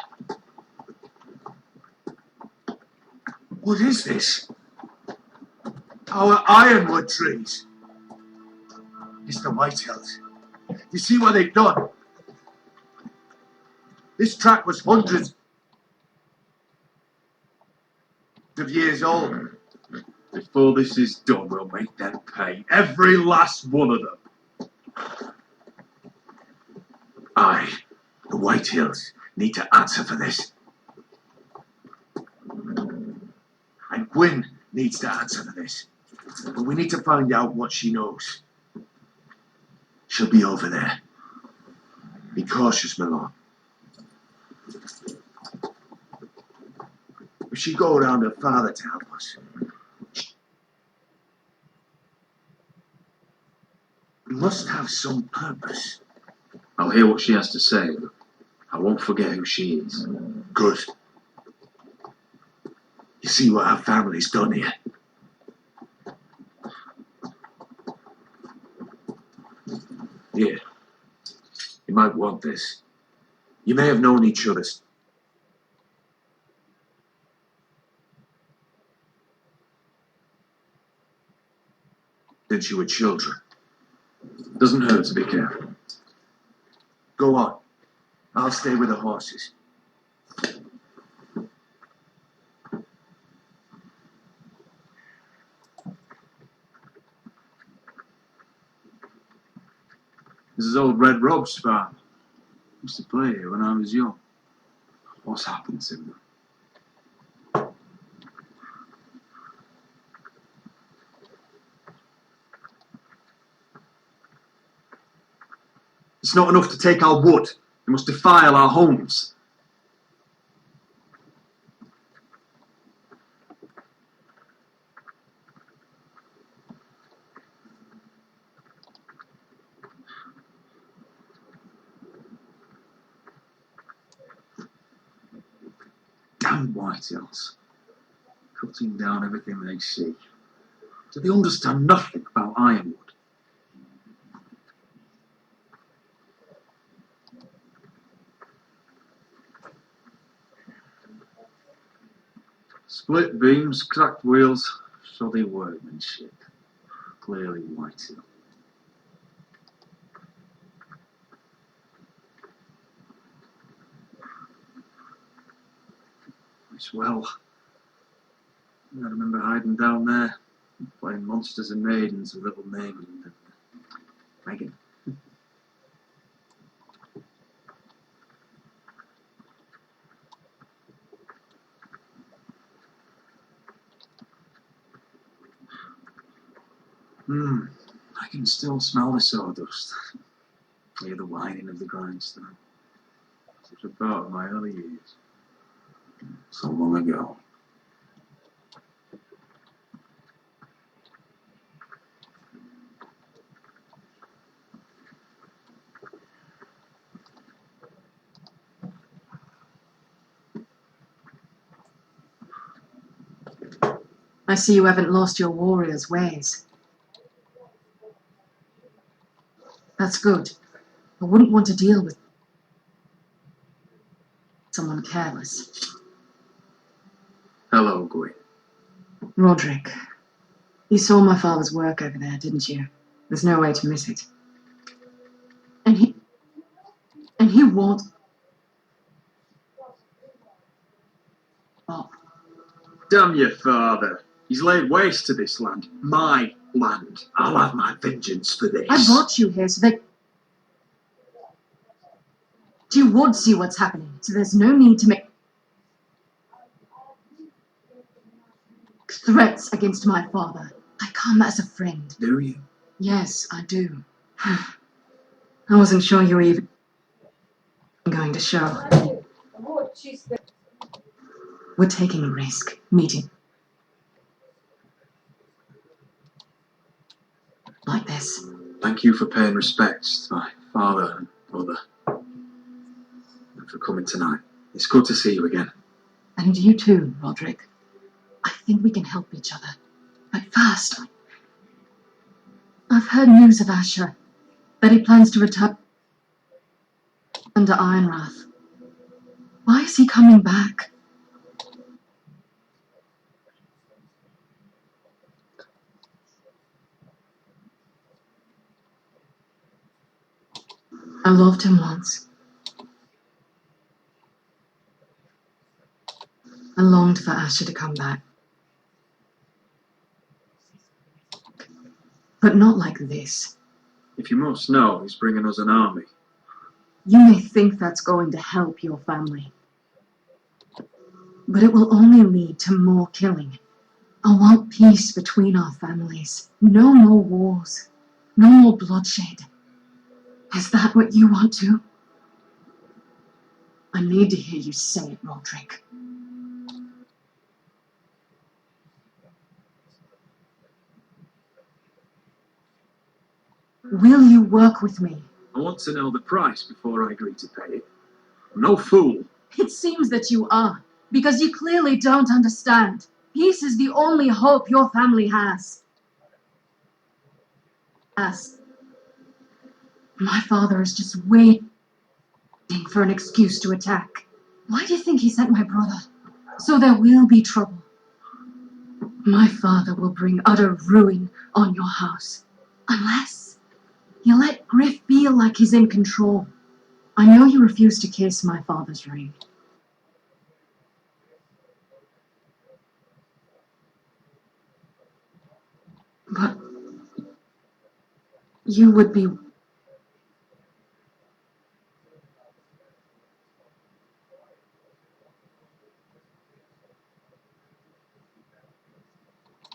What is this? Our ironwood trees. Mr. Whitehills. You see what they've done? This track was hundreds of years old. Before this is done, we'll make them pay. Every last one of them. Aye, the Whitehills need to answer for this. And Gwyn needs to answer for this. But we need to find out what she knows. She'll be over there. Be cautious, my lord. If she go around her father to help us, we must have some purpose. I'll hear what she has to say, but I won't forget who she is. Good. You see what our family's done here? Here. You might want this. You may have known each other since you were children. Doesn't hurt to be careful. Go on. I'll stay with the horses. This is old Red Rob's farm. Used to play here when I was young. What's happened to them? It's not enough to take our wood. We must defile our homes. Damn Whitehills. Cutting down everything they see. Do they understand nothing about Ironwood? Split beams, cracked wheels, shoddy workmanship. Clearly Whitehill. It's well. I remember hiding down there, playing monsters and maidens with little names and Megan. I can still smell the sawdust. Hear the whining of the grindstone. Such a part of my early years. So long ago. I see you haven't lost your warrior's ways. That's good. I wouldn't want to deal with someone careless. Hello, Gwyn. Roderick, you saw my father's work over there, didn't you? There's no way to miss it. And he won't. Oh. Damn your father. He's laid waste to this land. My land. I'll have my vengeance for this. I brought you here so that you would see what's happening, so there's no need to make threats against my father. I come as a friend. Do you? Yes, I do. I wasn't sure you were even going to show. We're taking a risk, meeting like this. Thank you for paying respects to my father and mother. And for coming tonight. It's good to see you again. And you too, Roderick. I think we can help each other. But first, I've heard news of Asher, that he plans to return under Ironwrath. Why is he coming back? I loved him once. I longed for Asher to come back. But not like this. If you must know, he's bringing us an army. You may think that's going to help your family. But it will only lead to more killing. I want peace between our families. No more wars. No more bloodshed. Is that what you want too? I need to hear you say it, Roderick. Will you work with me? I want to know the price before I agree to pay it. I'm no fool. It seems that you are, because you clearly don't understand. Peace is the only hope your family has. My father is just waiting for an excuse to attack. Why do you think he sent my brother? So there will be trouble. My father will bring utter ruin on your house. Unless you let Griff feel like he's in control. I know you refuse to kiss my father's ring. But you would be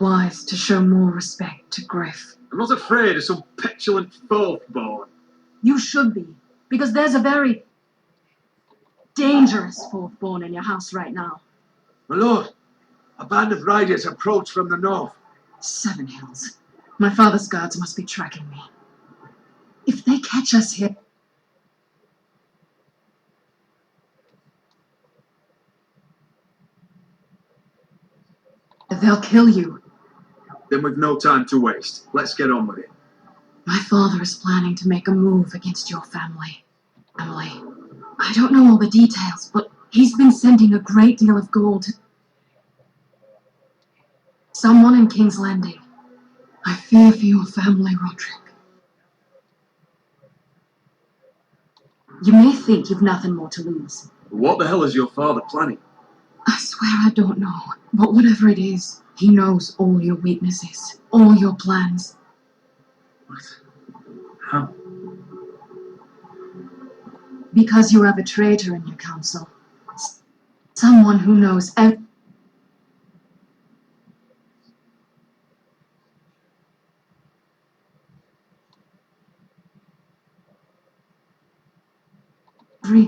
wise to show more respect to Griff. I'm not afraid of some petulant fourth-born. You should be, because there's a very dangerous fourth-born in your house right now. My lord, a band of riders approach from the north. 7 hills. My father's guards must be tracking me. If they catch us here, They'll kill you. Then we've no time to waste. Let's get on with it. My father is planning to make a move against your family. Emily, I don't know all the details, but he's been sending a great deal of gold to someone in King's Landing. I fear for your family, Roderick. You may think you've nothing more to lose. What the hell is your father planning? I swear I don't know, but whatever it is, he knows all your weaknesses, all your plans. What? How? Because you have a traitor in your council. Someone who knows every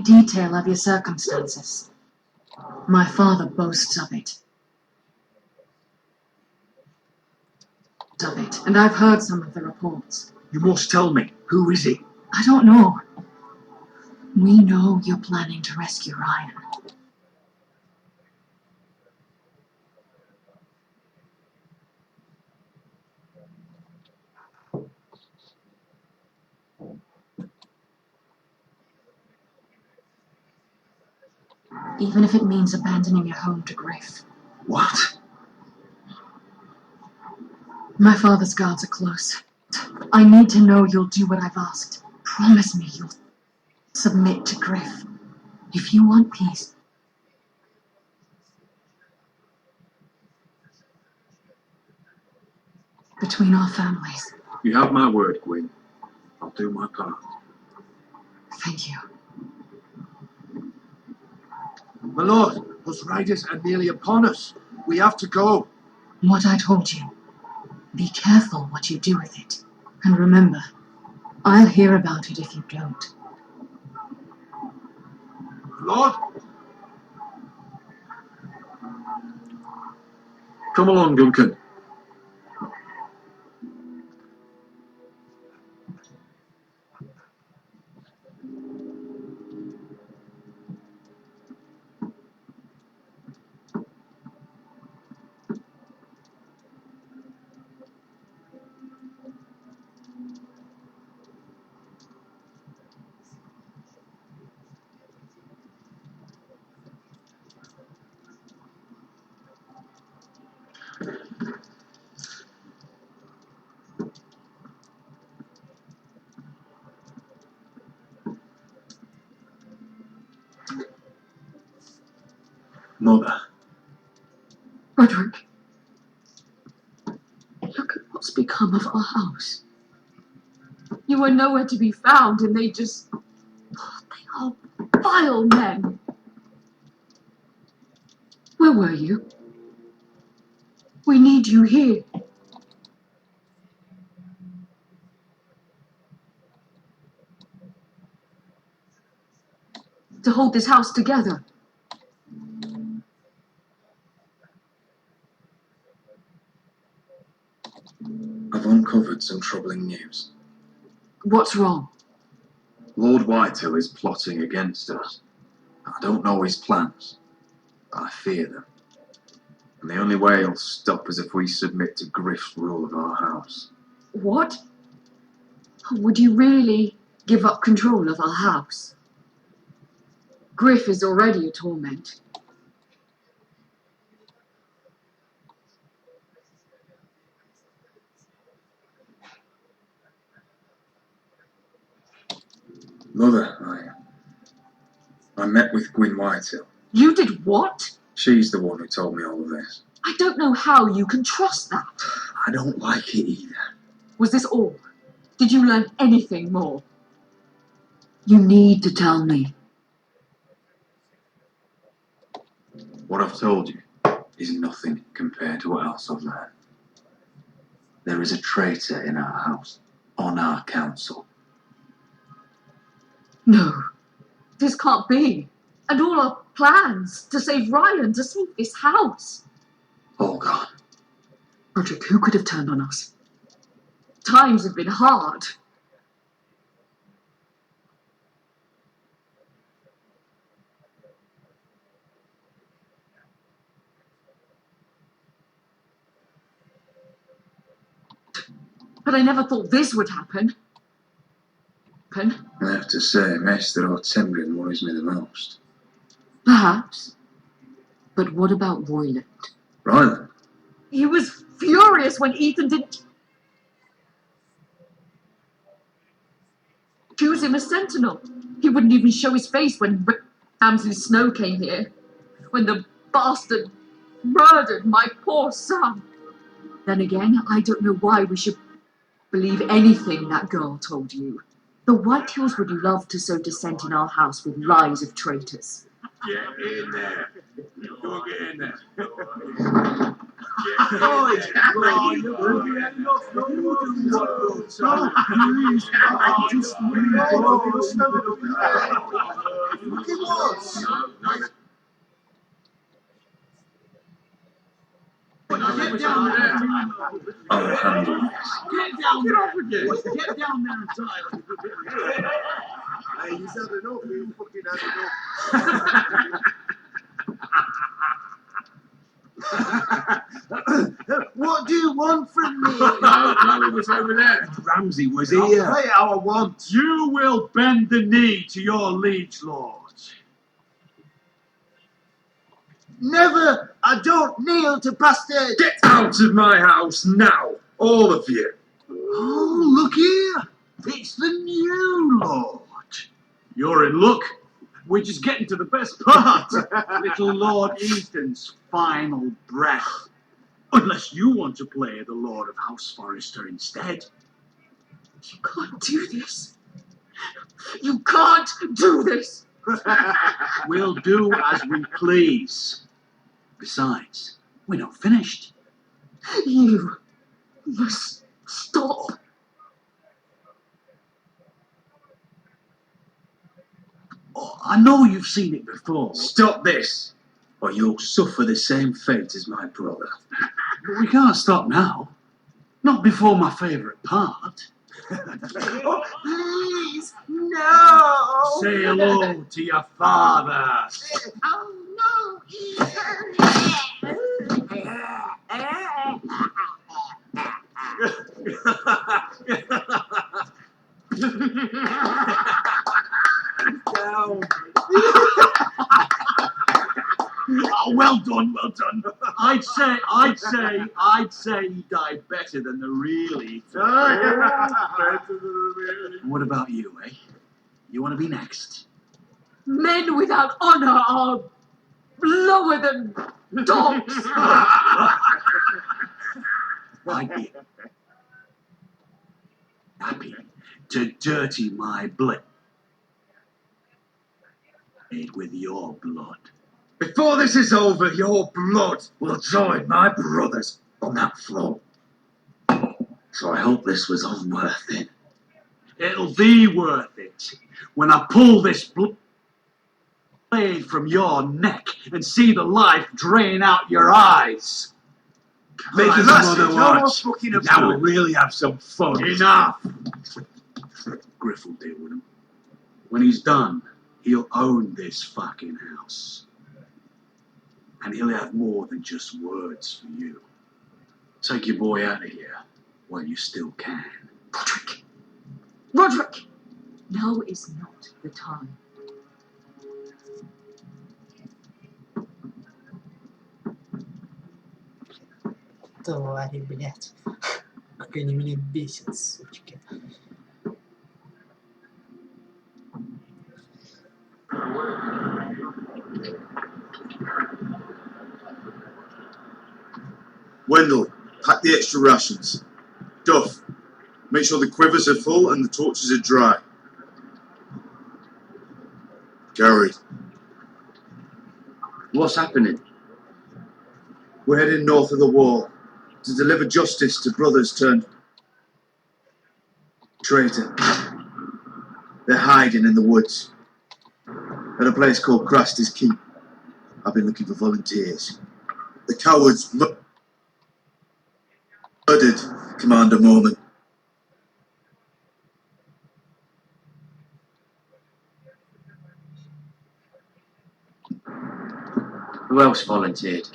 detail of your circumstances. My father boasts of it. And I've heard some of the reports. You must tell me. Who is he? I don't know. We know you're planning to rescue Ryan. Even if it means abandoning your home to grief. What? My father's guards are close. I need to know you'll do what I've asked. Promise me you'll submit to grief. If you want peace. Between our families. You have my word, Gwyn. I'll do my part. Thank you. My lord, those riders are nearly upon us. We have to go. What I told you. Be careful what you do with it. And remember, I'll hear about it if you don't. Lord? Come along, Duncan. Mother. Roderick, look at what's become of our house. You were nowhere to be found, and they are vile men. Where were you? We need you here. To hold this house together. I've uncovered some troubling news. What's wrong? Lord Whitehill is plotting against us. I don't know his plans, but I fear them. And the only way he'll stop is if we submit to Griff's rule of our house. What? Would you really give up control of our house? Griff is already a torment. Mother, I met with Gwyn Whitehill. You did what? She's the one who told me all of this. I don't know how you can trust that. I don't like it either. Was this all? Did you learn anything more? You need to tell me. What I've told you is nothing compared to what else I've learned. There is a traitor in our house, on our council. No, this can't be. And all our plans to save Ryan, to save this house. All gone. Roderick, who could have turned on us? Times have been hard. But I never thought this would happen. I have to say, Maester Ortsenbrin worries me the most. Perhaps. But what about Royland? Ryland? He was furious when Ethan didn't choose him as sentinel. He wouldn't even show his face when Ramsay Snow came here. When the bastard murdered my poor son. Then again, I don't know why we should believe anything that girl told you. The Whitehills would love to sow dissent in our house with lies of traitors. Get in there. Go get in there. Get down there. I'll handle this. Get down there. Get down there and die. Hey, he's had enough. You fucking had enough. What do you want from me? No, it was over there. Ramsay was here. I'll play how I want. You will bend the knee to your liege lord. Never! I don't kneel to bastards! Get out of my house now, all of you. Oh, look here! It's the new lord. You're in luck. We're just getting to the best part. Little Lord Easton's final breath. Unless you want to play the Lord of House Forrester instead. You can't do this. You can't do this. We'll do as we please. Besides, we're not finished. You must stop. Oh, I know you've seen it before. Stop this, or you'll suffer the same fate as my brother. But we can't stop now. Not before my favourite part. Oh, please, no! Say hello to your father. Oh, no! Down. Oh, well done, well done. I'd say he died better than the real Ethan. What about you, eh? You want to be next? Men without honor are lower than dogs. I'd be happy to dirty my blade with your blood. Before this is over, your blood will join my brother's on that floor. So I hope this was all worth it. It'll be worth it when I pull this blade from your neck and see the life drain out your eyes. Make his mother watch. Fucking Now we'll really have some fun. Enough! Griff will deal with him. When he's done, he'll own this fucking house. And he'll have more than just words for you. Take your boy out of here while you still can. Roderick! Roderick! Now is not the time. Твари, блядь. Как они меня бесят, сучки. Wendell, pack the extra rations. Duff, make sure the quivers are full and the torches are dry. Gary. What's happening? We're heading north of the wall to deliver justice to brothers turned traitor. They're hiding in the woods at a place called Craster's Keep. I've been looking for volunteers. The cowards murdered Commander Mormon. Who else volunteered?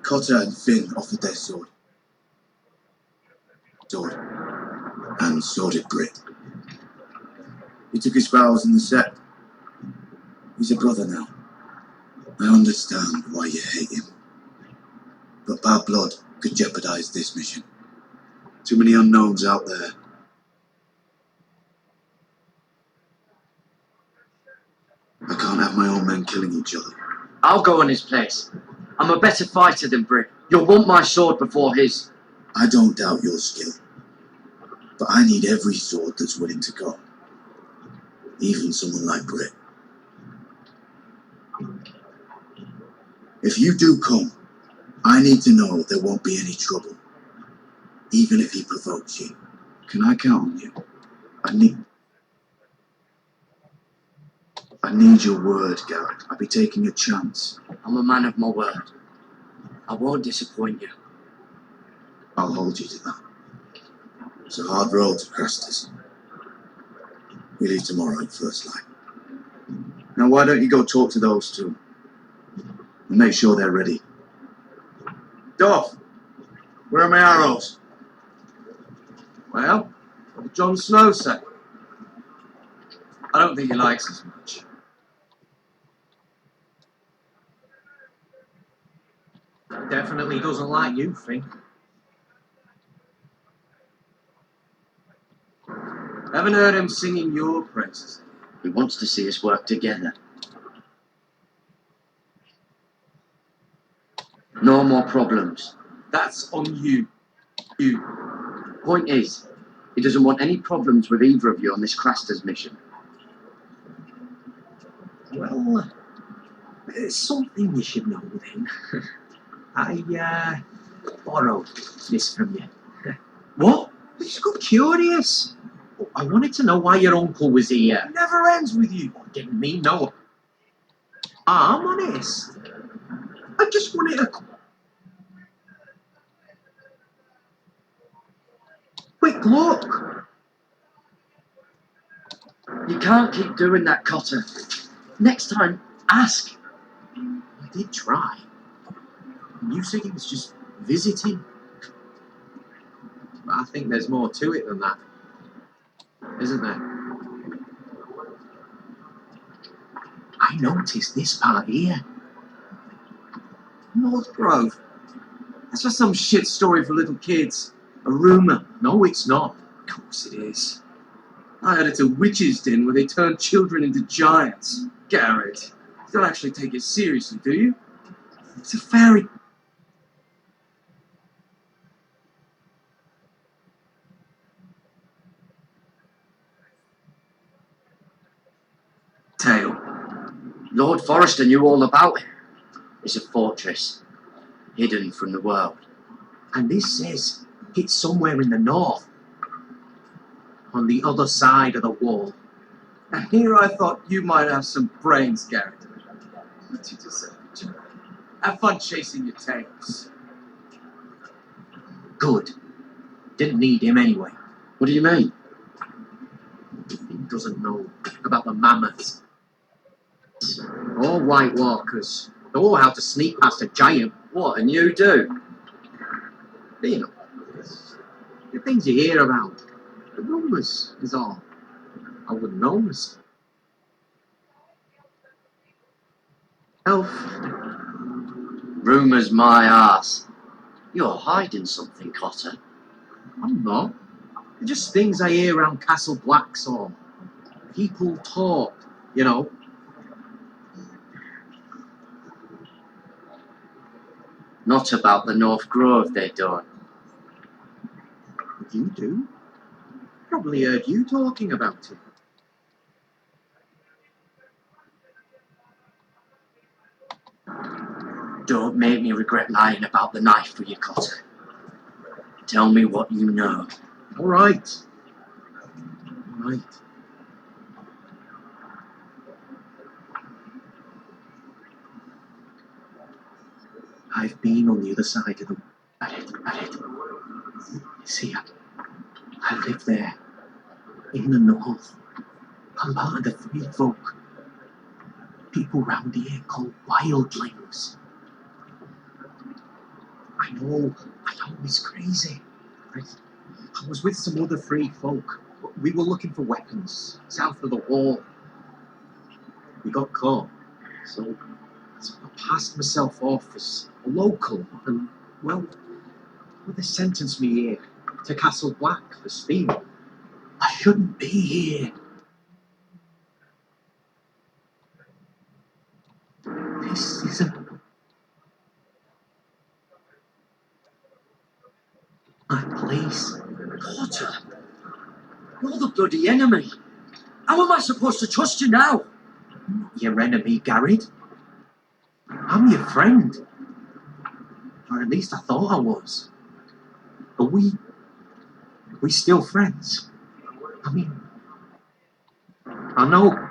Cotter and Finn offered their sword. And so did Brit. He took his vows in the sect. He's a brother now. I understand why you hate him. But bad blood could jeopardize this mission. Too many unknowns out there. I can't have my own men killing each other. I'll go in his place. I'm a better fighter than Brit. You'll want my sword before his. I don't doubt your skill. But I need every sword that's willing to go. Even someone like Brit. If you do come, I need to know there won't be any trouble. Even if he provokes you. Can I count on you? I need your word, Garrett. I'll be taking a chance. I'm a man of my word. I won't disappoint you. I'll hold you to that. It's a hard road to Crestus. We leave tomorrow at first light. Now why don't you go talk to those two? And make sure they're ready. Duff, where are my arrows? Well, what did Jon Snow say? I don't think he likes us much. Definitely doesn't like you, Finn. Haven't heard him singing your praises. He wants to see us work together. No more problems. That's on you. You. Point is, he doesn't want any problems with either of you on this Craster's mission. Well, there's something you should know then. I borrowed this from you. What? I just got curious. I wanted to know why your uncle was here. It never ends with you. I didn't mean no. I'm honest. I just wanted a quick look. You can't keep doing that, Cotter. Next time, ask. I did try. You said he was just visiting. But I think there's more to it than that. Isn't there? I noticed this part here. North Grove. That's just some shit story for little kids. A rumour. No, it's not. Of course it is. I heard it's a witch's den where they turn children into giants. Garrett, you don't actually take it seriously, do you? It's a fairy tale. Lord Forrester knew all about it. It's a fortress, hidden from the world. And this says it's somewhere in the north. On the other side of the wall. And here I thought you might have some brains, Garrett. But you deserve it, Joe. Have fun chasing your tails. Good. Didn't need him anyway. What do you mean? He doesn't know about the mammoths. Or White Walkers. Or how to sneak past a giant. What, and you do? You know, the things you hear about. The rumours is all. I wouldn't know myself. Rumours my arse. You're hiding something, Cotter. I'm not. They're just things I hear around Castle Blacksall. People talk, you know. Not about the North Grove, they don't. You do? Probably heard you talking about it. Don't make me regret lying about the knife for you, Cotter. Tell me what you know. All right. All right. I've been on the other side of the... At it. See, I live there. In the north. I'm part of the free folk. People round here called wildlings. I know it's crazy. I'm I was with some other free folk. We were looking for weapons south of the wall. We got caught. So I passed myself off as a local and, well, they sentenced me here to Castle Black for stealing. I shouldn't be here. This isn't my place. Potter, you're the bloody enemy. How am I supposed to trust you now? I'm not your enemy, Garrett. I'm your friend. Or at least I thought I was. Are we still friends? I mean, I know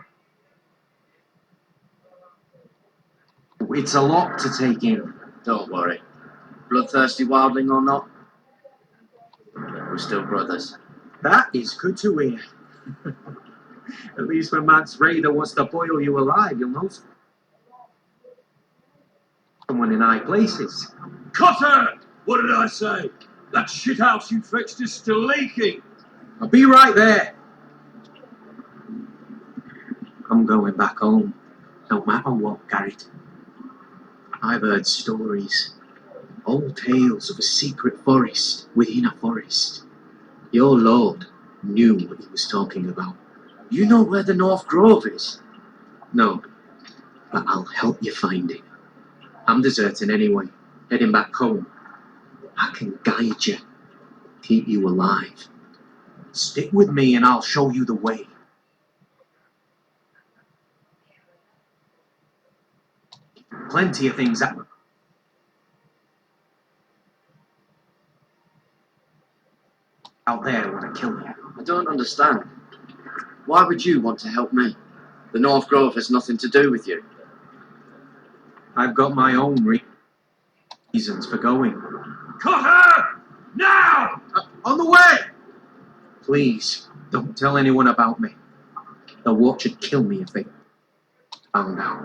it's a lot to take in. Don't worry. Bloodthirsty wildling or not, we're still brothers. That is good to hear. At least when Mance Raider wants to boil you alive, you'll know someone in high places. Cotter! What did I say? That shithouse you fixed is still leaking. I'll be right there. I'm going back home, no matter what, Garrett. I've heard stories, old tales of a secret forest within a forest. Your lord knew what he was talking about. You know where the North Grove is? No, but I'll help you find it. I'm deserting anyway, heading back home. I can guide you, keep you alive. Stick with me and I'll show you the way. Plenty of things out there want to kill you. I don't understand. Why would you want to help me? The North Grove has nothing to do with you. I've got my own reasons for going. Cotter! Now! On the way! Please, don't tell anyone about me. The watch would kill me if they found out.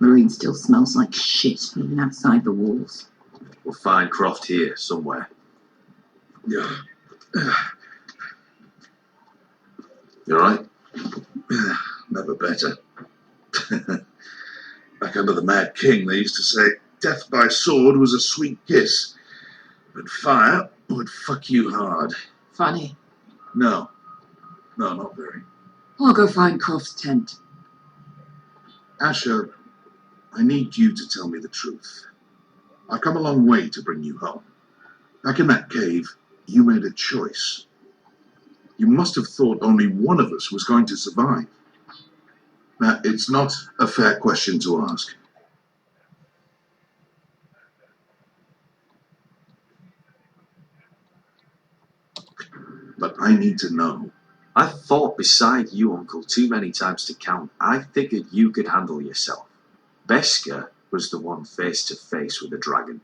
Marine still smells like shit even outside the walls. We'll find Croft here somewhere. Yeah. You alright? Never better. Back under the Mad King, they used to say death by sword was a sweet kiss, but fire would fuck you hard. Funny. No, not very. I'll go find Croft's tent. Asher, I need you to tell me the truth. I've come a long way to bring you home. Back in that cave, you made a choice. You must have thought only one of us was going to survive. Now, it's not a fair question to ask. But I need to know. I've fought beside you, Uncle, too many times to count. I figured you could handle yourself. Beskar was the one face to face with the dragon.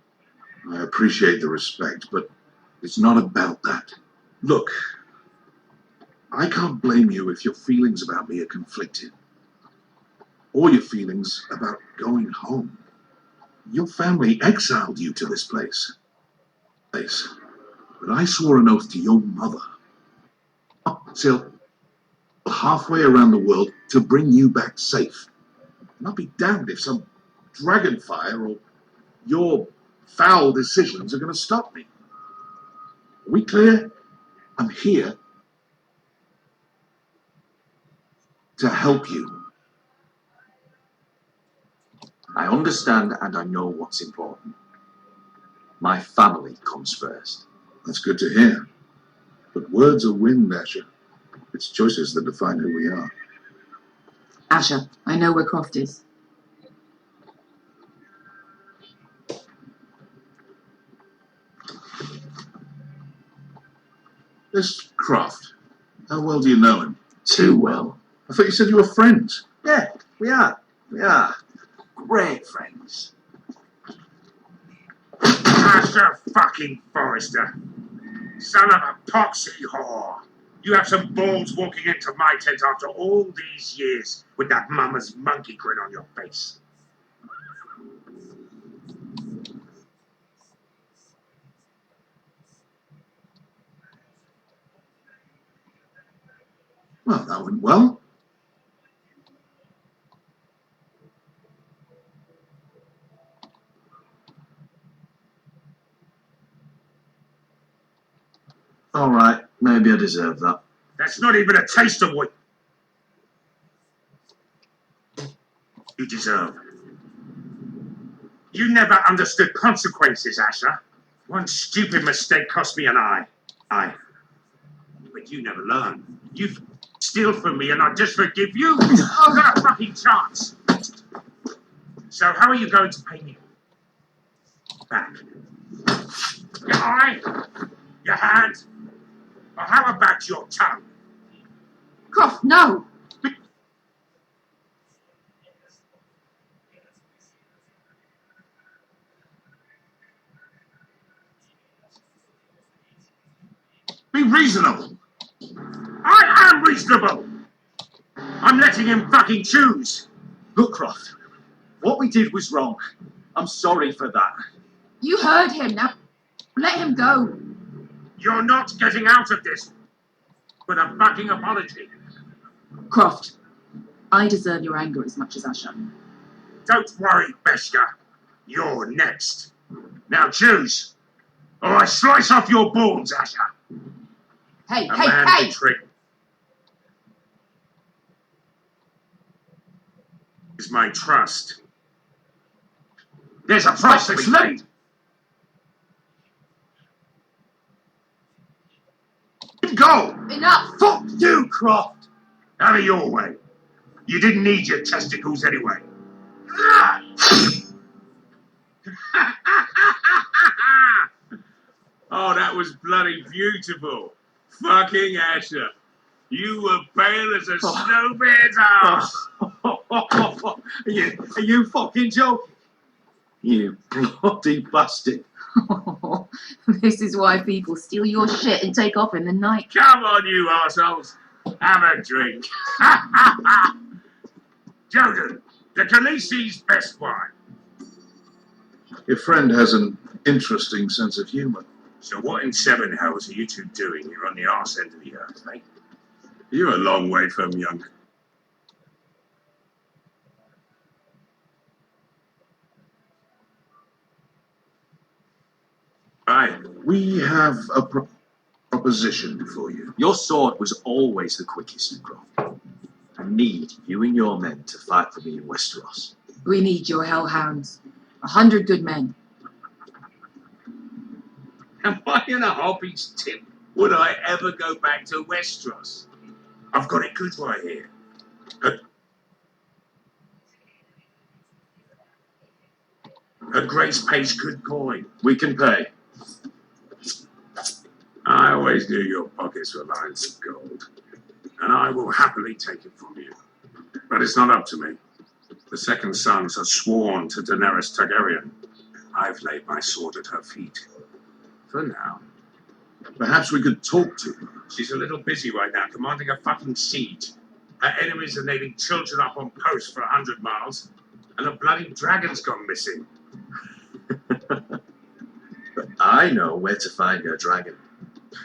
I appreciate the respect, but it's not about that. Look, I can't blame you if your feelings about me are conflicted. Or your feelings about going home. Your family exiled you to this place. But I swore an oath to your mother. Sailed halfway around the world to bring you back safe. And I'll be damned if some dragonfire or your foul decisions are going to stop me. Are we clear? I'm here to help you. I understand and I know what's important. My family comes first. That's good to hear. But words are wind, Asher. It's choices that define who we are. Asher, I know where Croft is. This Croft, how well do you know him? Too well. I thought you said you were friends. Yeah, we are. We are. Great friends. Asher! Asher fucking Forrester. Son of a poxy whore. You have some balls walking into my tent after all these years with that mama's monkey grin on your face. Well, that went well. All right, maybe I deserve that. That's not even a taste of what you deserve. You never understood consequences, Asher. One stupid mistake cost me an eye. But you never learn. You steal from me and I just forgive you? Oh, not a fucking chance. So how are you going to pay me back? Your eye? Your hand? Or how about your tongue? Croft, no! Be reasonable. I am reasonable. I'm letting him fucking choose. Look, Croft, what we did was wrong. I'm sorry for that. You heard him, now let him go. You're not getting out of this with a fucking apology. Croft, I deserve your anger as much as Asher. Don't worry, Beshka. You're next. Now choose, or I slice off your balls, Asher. Hey, A hey, man hey! betrayed is my trust. There's a price to be paid. Go! Enough! Fuck you, Croft! Out of your way. You didn't need your testicles anyway. Oh, that was bloody beautiful. Fucking Asher. You were pale as a snowbear's ass. Are you fucking joking? You bloody bastard. This is why people steal your shit and take off in the night. Come on, you assholes. Have a drink. Jordan, the Khaleesi's best wine. Your friend has an interesting sense of humour. So what in seven hells are you two doing here on the arse end of the earth, eh? You're a long way from young. Aye. We have a proposition for you. Your sword was always the quickest, Croft. I need you and your men to fight for me in Westeros. We need your hellhounds. 100 good men. Am I in a hobby's tip? Would I ever go back to Westeros? I've got it good right here. Her Grace pays good coin. We can pay. I always knew your pockets were lined with gold, and I will happily take it from you. But it's not up to me. The second sons are sworn to Daenerys Targaryen. I've laid my sword at her feet. For now. Perhaps we could talk to her. She's a little busy right now, commanding a fucking siege. Her enemies are nailing children up on posts for 100 miles, and a bloody dragon's gone missing. But I know where to find your dragon.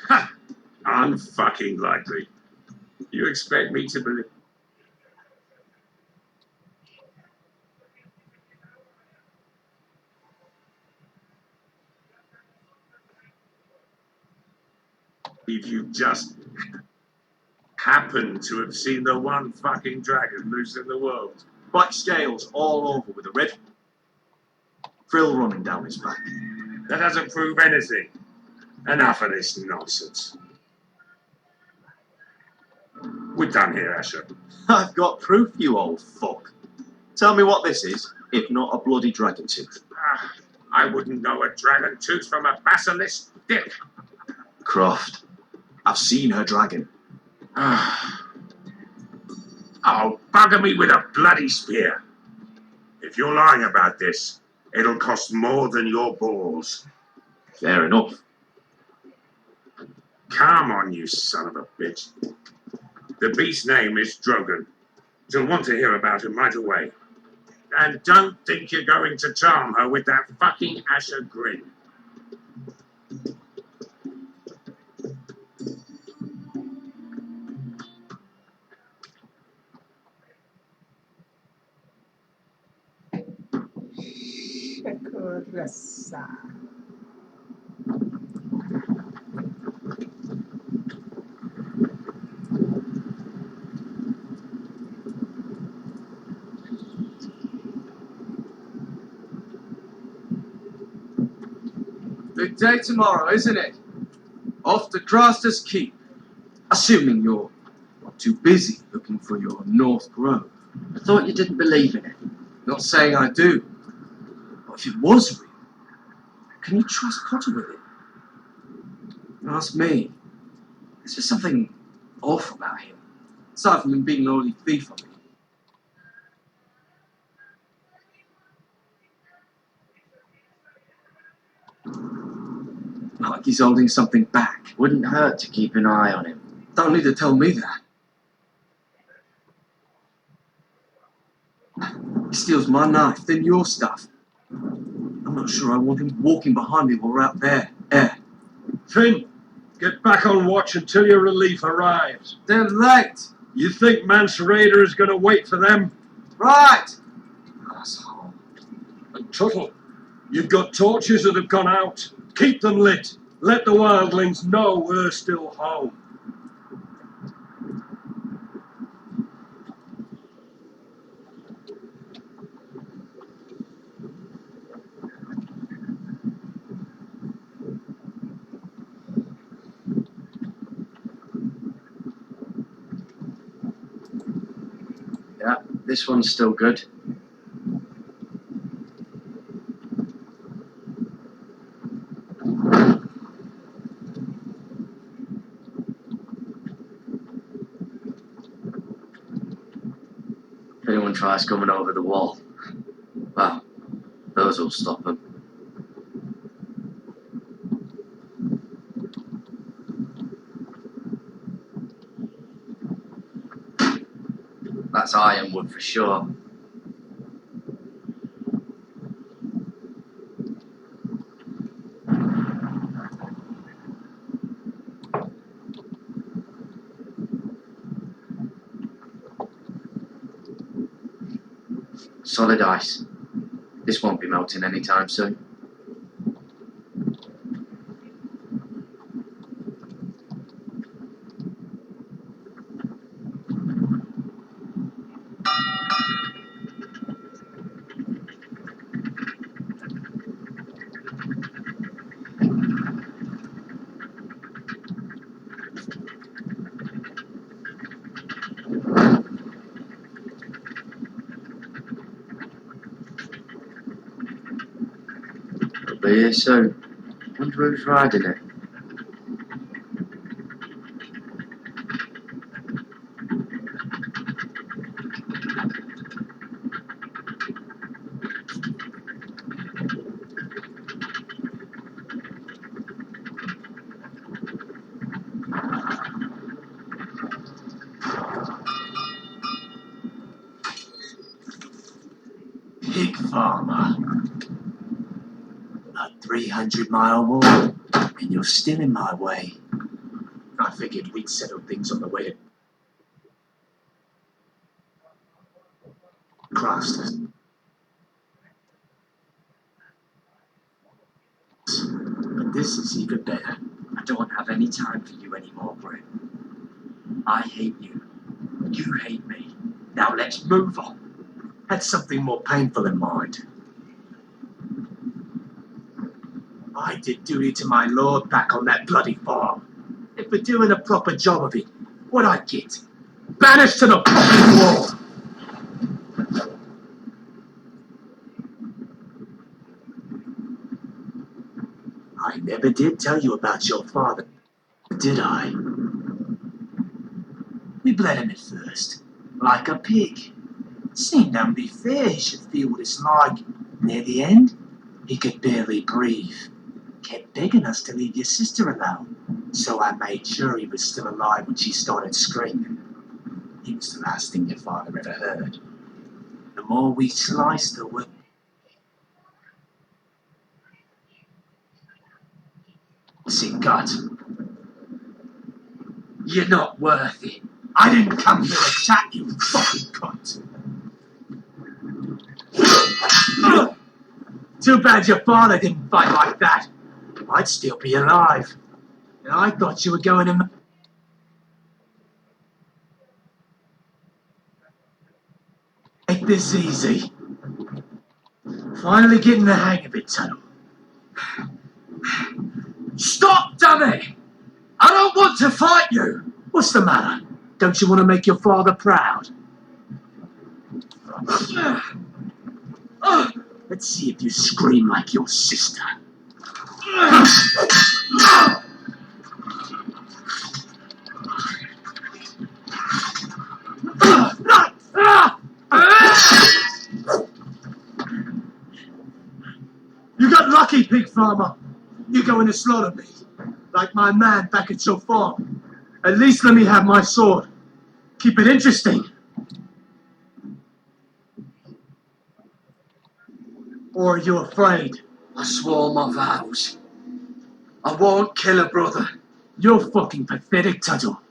Ha! Unfucking likely. You expect me to believe? If you just happen to have seen the one fucking dragon loose in the world. Black scales all over with a red frill running down his back. That doesn't prove anything. Enough of this nonsense. We're done here, Asher. I've got proof, you old fuck. Tell me what this is, if not a bloody dragon tooth. I wouldn't know a dragon tooth from a basilisk dick. Croft, I've seen her dragon. Oh, bugger me with a bloody spear. If you're lying about this, it'll cost more than your balls. Fair enough. Come on, you son of a bitch. The beast's name is Drogon. She'll want to hear about him right away. And don't think you're going to charm her with that fucking Asher grin. Краса. Big day tomorrow, isn't it? Off to Craster's Keep. Assuming you're not too busy looking for your North Grove. I thought you didn't believe in it. Not saying I do. But if it was real, can you trust Potter with it? Ask me. There's just something off about him. Aside from him being an early thief on me. Like he's holding something back. Wouldn't hurt to keep an eye on him. Don't need to tell me that. He steals my knife, then your stuff. I'm not sure I want him walking behind me while we're out there. Finn, get back on watch until your relief arrives. They're late. You think Mance Rayder is going to wait for them? Right. Asshole. And Tuttle, you've got torches that have gone out. Keep them lit. Let the wildlings know we're still home. Yeah, this one's still good. If anyone tries coming over the wall, well, those will stop them. That's ironwood for sure. Solid ice. This won't be melting anytime soon. Be here soon. Wonder who's riding it. Pig farmer. A 300-mile walk, and you're still in my way. I figured we'd settle things on the way to Craster. But this is even better. I don't have any time for you anymore, Brett. I hate you. You hate me. Now let's move on. Had something more painful in mind. I did duty to my lord back on that bloody farm. If we're doing a proper job of it, what'd I get? Banished to the fucking wall! I never did tell you about your father, did I? We bled him at first, like a pig. Seemed only fair he should feel what it's like. Near the end, he could barely breathe. kept begging us to leave your sister alone. So I made sure he was still alive when she started screaming. It was the last thing your father ever heard. The more we sliced the wood. What's it got? You're not worth it. I didn't come here to attack you, fucking cunt. Too bad your father didn't fight like that. I'd still be alive. And I thought you were going to... Make this easy. Finally getting the hang of it, Tunnel. Stop, dummy! I don't want to fight you! What's the matter? Don't you want to make your father proud? Let's see if you scream like your sister. You got lucky, pig farmer. You're going to slaughter me, like my man back at your farm. At least let me have my sword. Keep it interesting. Or are you afraid? I swore my vows. I won't kill a brother. You're fucking pathetic, Tuttle.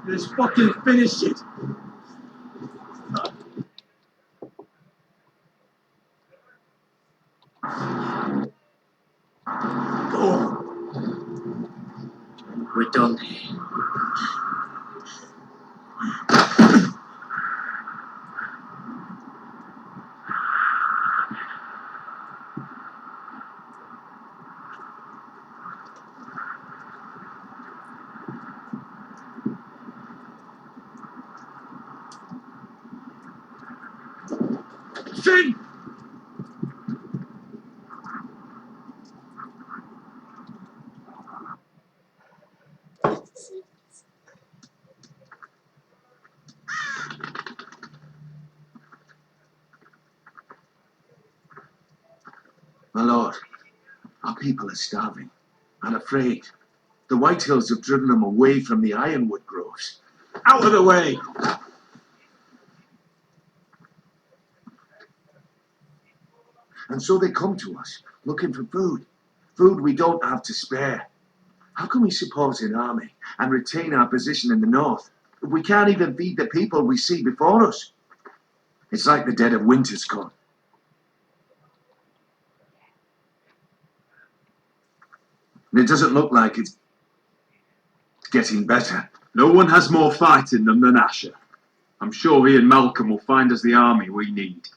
Let's fucking finish it. Go. We're done. Sing! My lord, our people are starving and afraid. The White Hills have driven them away from the ironwood groves. Out of the way! And so they come to us, looking for food. Food we don't have to spare. How can we support an army and retain our position in the north if we can't even feed the people we see before us? It's like the dead of winter's come. And it doesn't look like it's getting better. No one has more fight in them than Asher. I'm sure he and Malcolm will find us the army we need.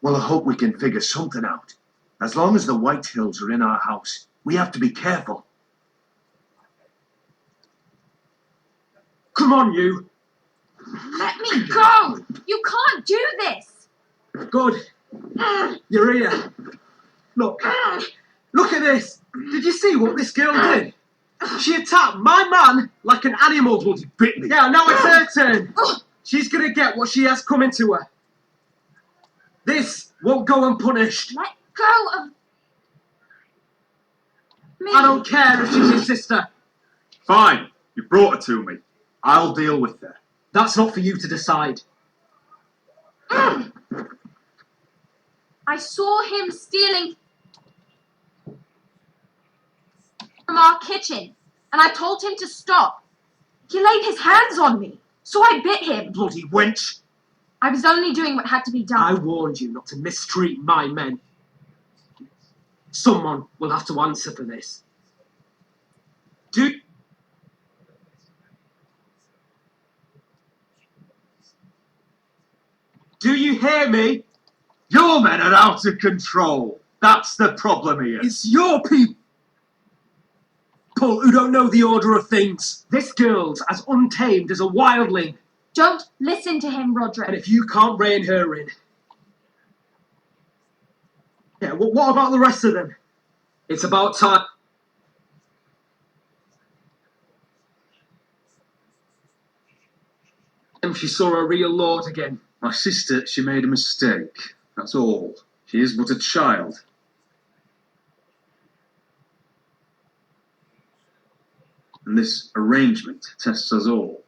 Well, I hope we can figure something out. As long as the White Hills are in our house, we have to be careful. Come on, you! Let me go! You can't do this! Good. You're here. Look. Look at this. Did you see what this girl did? She attacked my man like an animal. Well, he bit me. Yeah, now it's her turn. She's gonna get what she has coming to her. This won't go unpunished. Let go of me. I don't care if she's your sister. Fine, you brought her to me. I'll deal with her. That's not for you to decide. I saw him stealing from our kitchen, and I told him to stop. He laid his hands on me, so I bit him. Bloody wench! I was only doing what had to be done. I warned you not to mistreat my men. Someone will have to answer for this. Do you hear me? Your men are out of control. That's the problem here. It's your people who don't know the order of things. This girl's as untamed as a wildling. Don't listen to him, Roderick. And if you can't rein her in... Yeah, what about the rest of them? It's about time... And she saw a real lord again. My sister, she made a mistake. That's all. She is but a child. And this arrangement tests us all.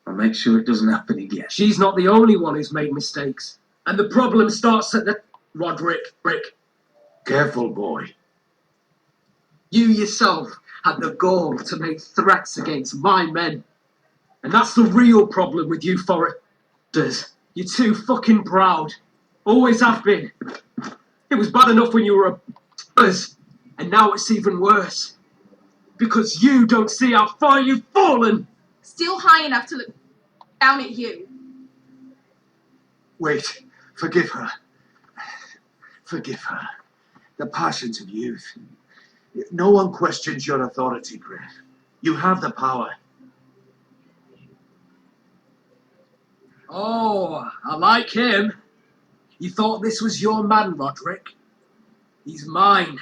I'll make sure it doesn't happen again. She's not the only one who's made mistakes. And the problem starts at the... Roderick, Rick. Careful, boy. You yourself had the gall to make threats against my men. And that's the real problem with you foresters. You're too fucking proud. Always have been. It was bad enough when you were and now it's even worse. Because you don't see how far you've fallen. Still high enough to look down at you. Wait, forgive her. Forgive her. The passions of youth. No one questions your authority, Griff. You have the power. Oh, I like him. You thought this was your man, Roderick. He's mine.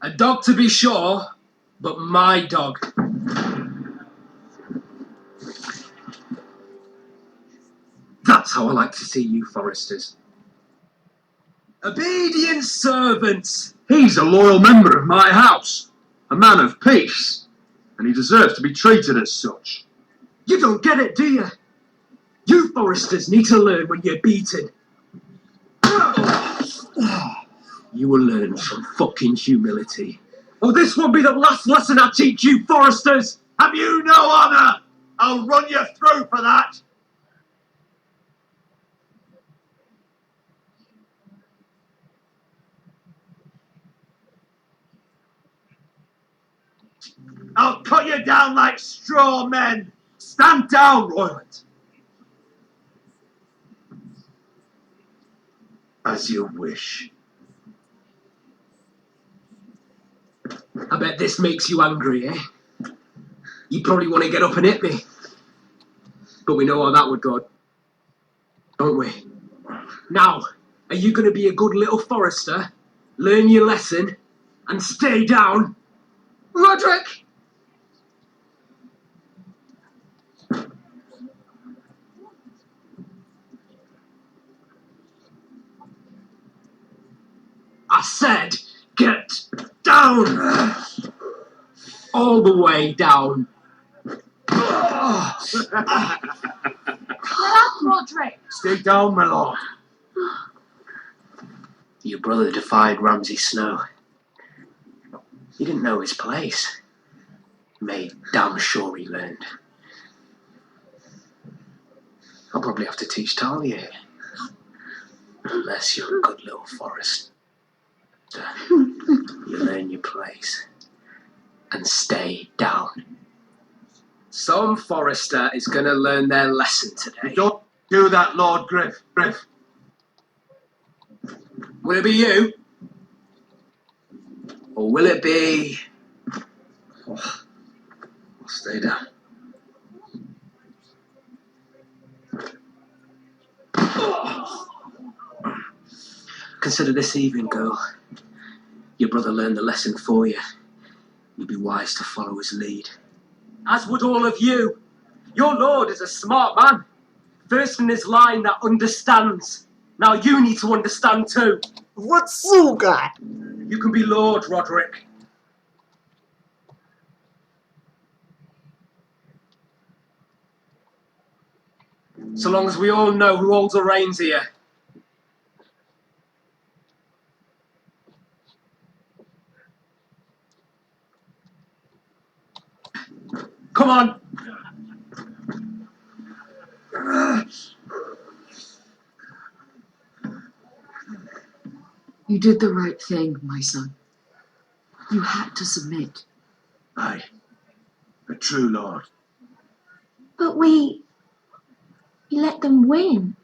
A dog to be sure, but my dog. That's how I like to see you, foresters. Obedient servants. He's a loyal member of my house. A man of peace. And he deserves to be treated as such. You don't get it, do you? You foresters need to learn when you're beaten. You will learn from fucking humility. Oh, this won't be the last lesson I teach you, foresters! Have you no honour? I'll run you through for that. I'll cut you down like straw men. Stand down, Royland. As you wish. I bet this makes you angry, eh? You probably want to get up and hit me. But we know how that would go, don't we? Now, are you going to be a good little forester, learn your lesson, and stay down? Roderick! I said, get down! All the way down. Get up, Roderick! Stay down, my lord. Your brother defied Ramsay Snow. He didn't know his place. Made damn sure he learned. I'll probably have to teach Talia here. Unless you're a good little forester. You learn your place. And stay down. Some forester is going to learn their lesson today. Don't do that, Lord Griff. Will it be you? Or will it be... Oh, I'll stay down. Consider this evening, girl. Your brother learned the lesson for you. You'd be wise to follow his lead. As would all of you. Your lord is a smart man. First in his line that understands. Now you need to understand too. Вот сука! You can be Lord, Roderick. So long as we all know who holds the reins here. Come on! You did the right thing, my son. You had to submit. Aye. A true lord. But we let them win.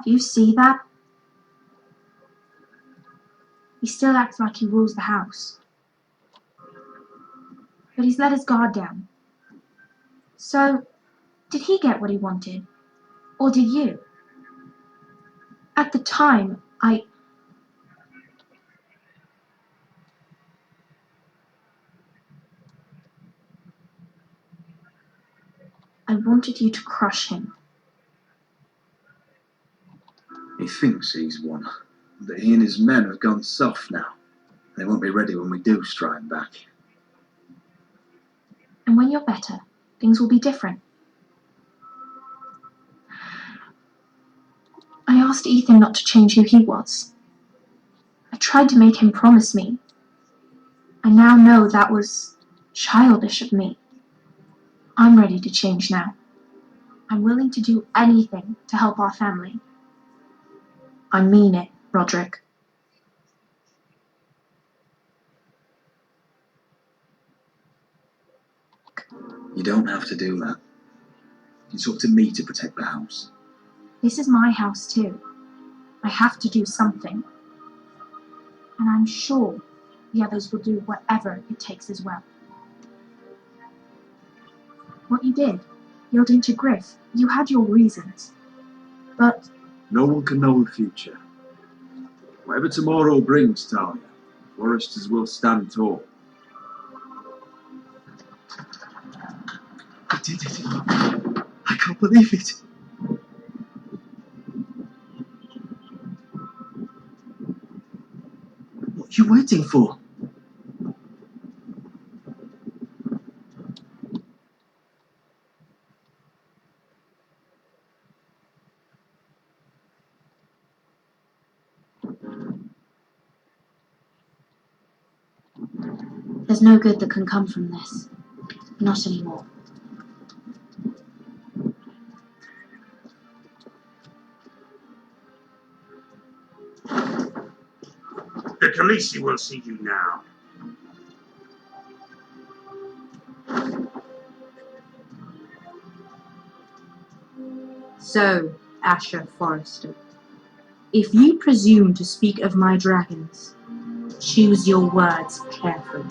Do you see that? He still acts like he rules the house. But he's let his guard down. So, did he get what he wanted? Or did you? At the time, I wanted you to crush him. He thinks he's won, but he and his men have gone soft now. They won't be ready when we do strike back. And when you're better, things will be different. I asked Ethan not to change who he was. I tried to make him promise me. I now know that was childish of me. I'm ready to change now. I'm willing to do anything to help our family. I mean it, Roderick. You don't have to do that. It's up to me to protect the house. This is my house too. I have to do something. And I'm sure the others will do whatever it takes as well. What you did, yielding to Griff, you had your reasons. But No one can know the future. Whatever tomorrow brings, Talia, foresters will stand tall. I did it. I can't believe it. What are you waiting for? there's no good that can come from this. Not anymore. The Khaleesi will see you now. So, Asher Forrester, if you presume to speak of my dragons, choose your words carefully.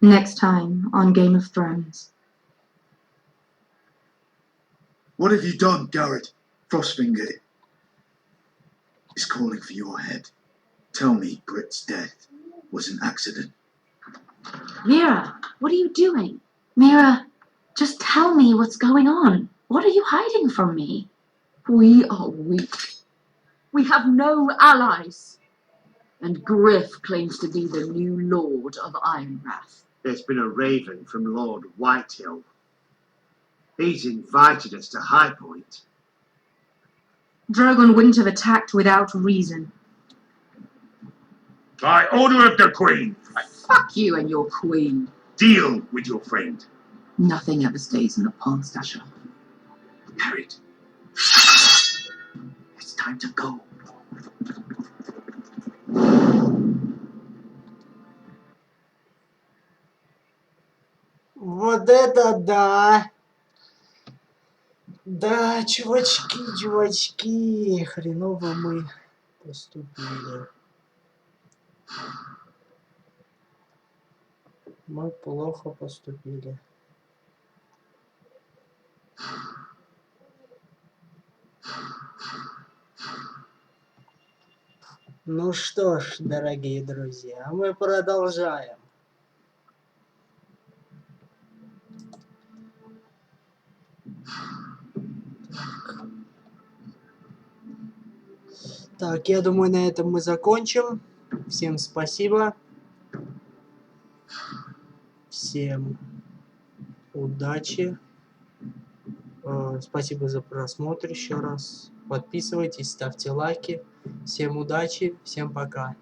Next time on Game of Thrones. What have you done, Garrett? Frostfinger is calling for your head. Tell me Britt's death was an accident. Mira, what are you doing? Mira, just tell me what's going on. What are you hiding from me? We are weak. We have no allies. And Griff claims to be the new Lord of Ironrath. There's been a raven from Lord Whitehill. He's invited us to High Point. Drogon wouldn't have attacked without reason. By order of the Queen, Fuck you and your queen. deal with your friend. Nothing ever stays in the past, Asher. Garrett, it's time to go. Вот это да! Да, чувачки, хреново мы поступили. Мы плохо поступили. Ну что ж, дорогие друзья, мы продолжаем. Так, я думаю, на этом мы закончим. Всем спасибо. Всем удачи. Спасибо за просмотр еще раз. Подписывайтесь, ставьте лайки. Всем удачи, всем пока.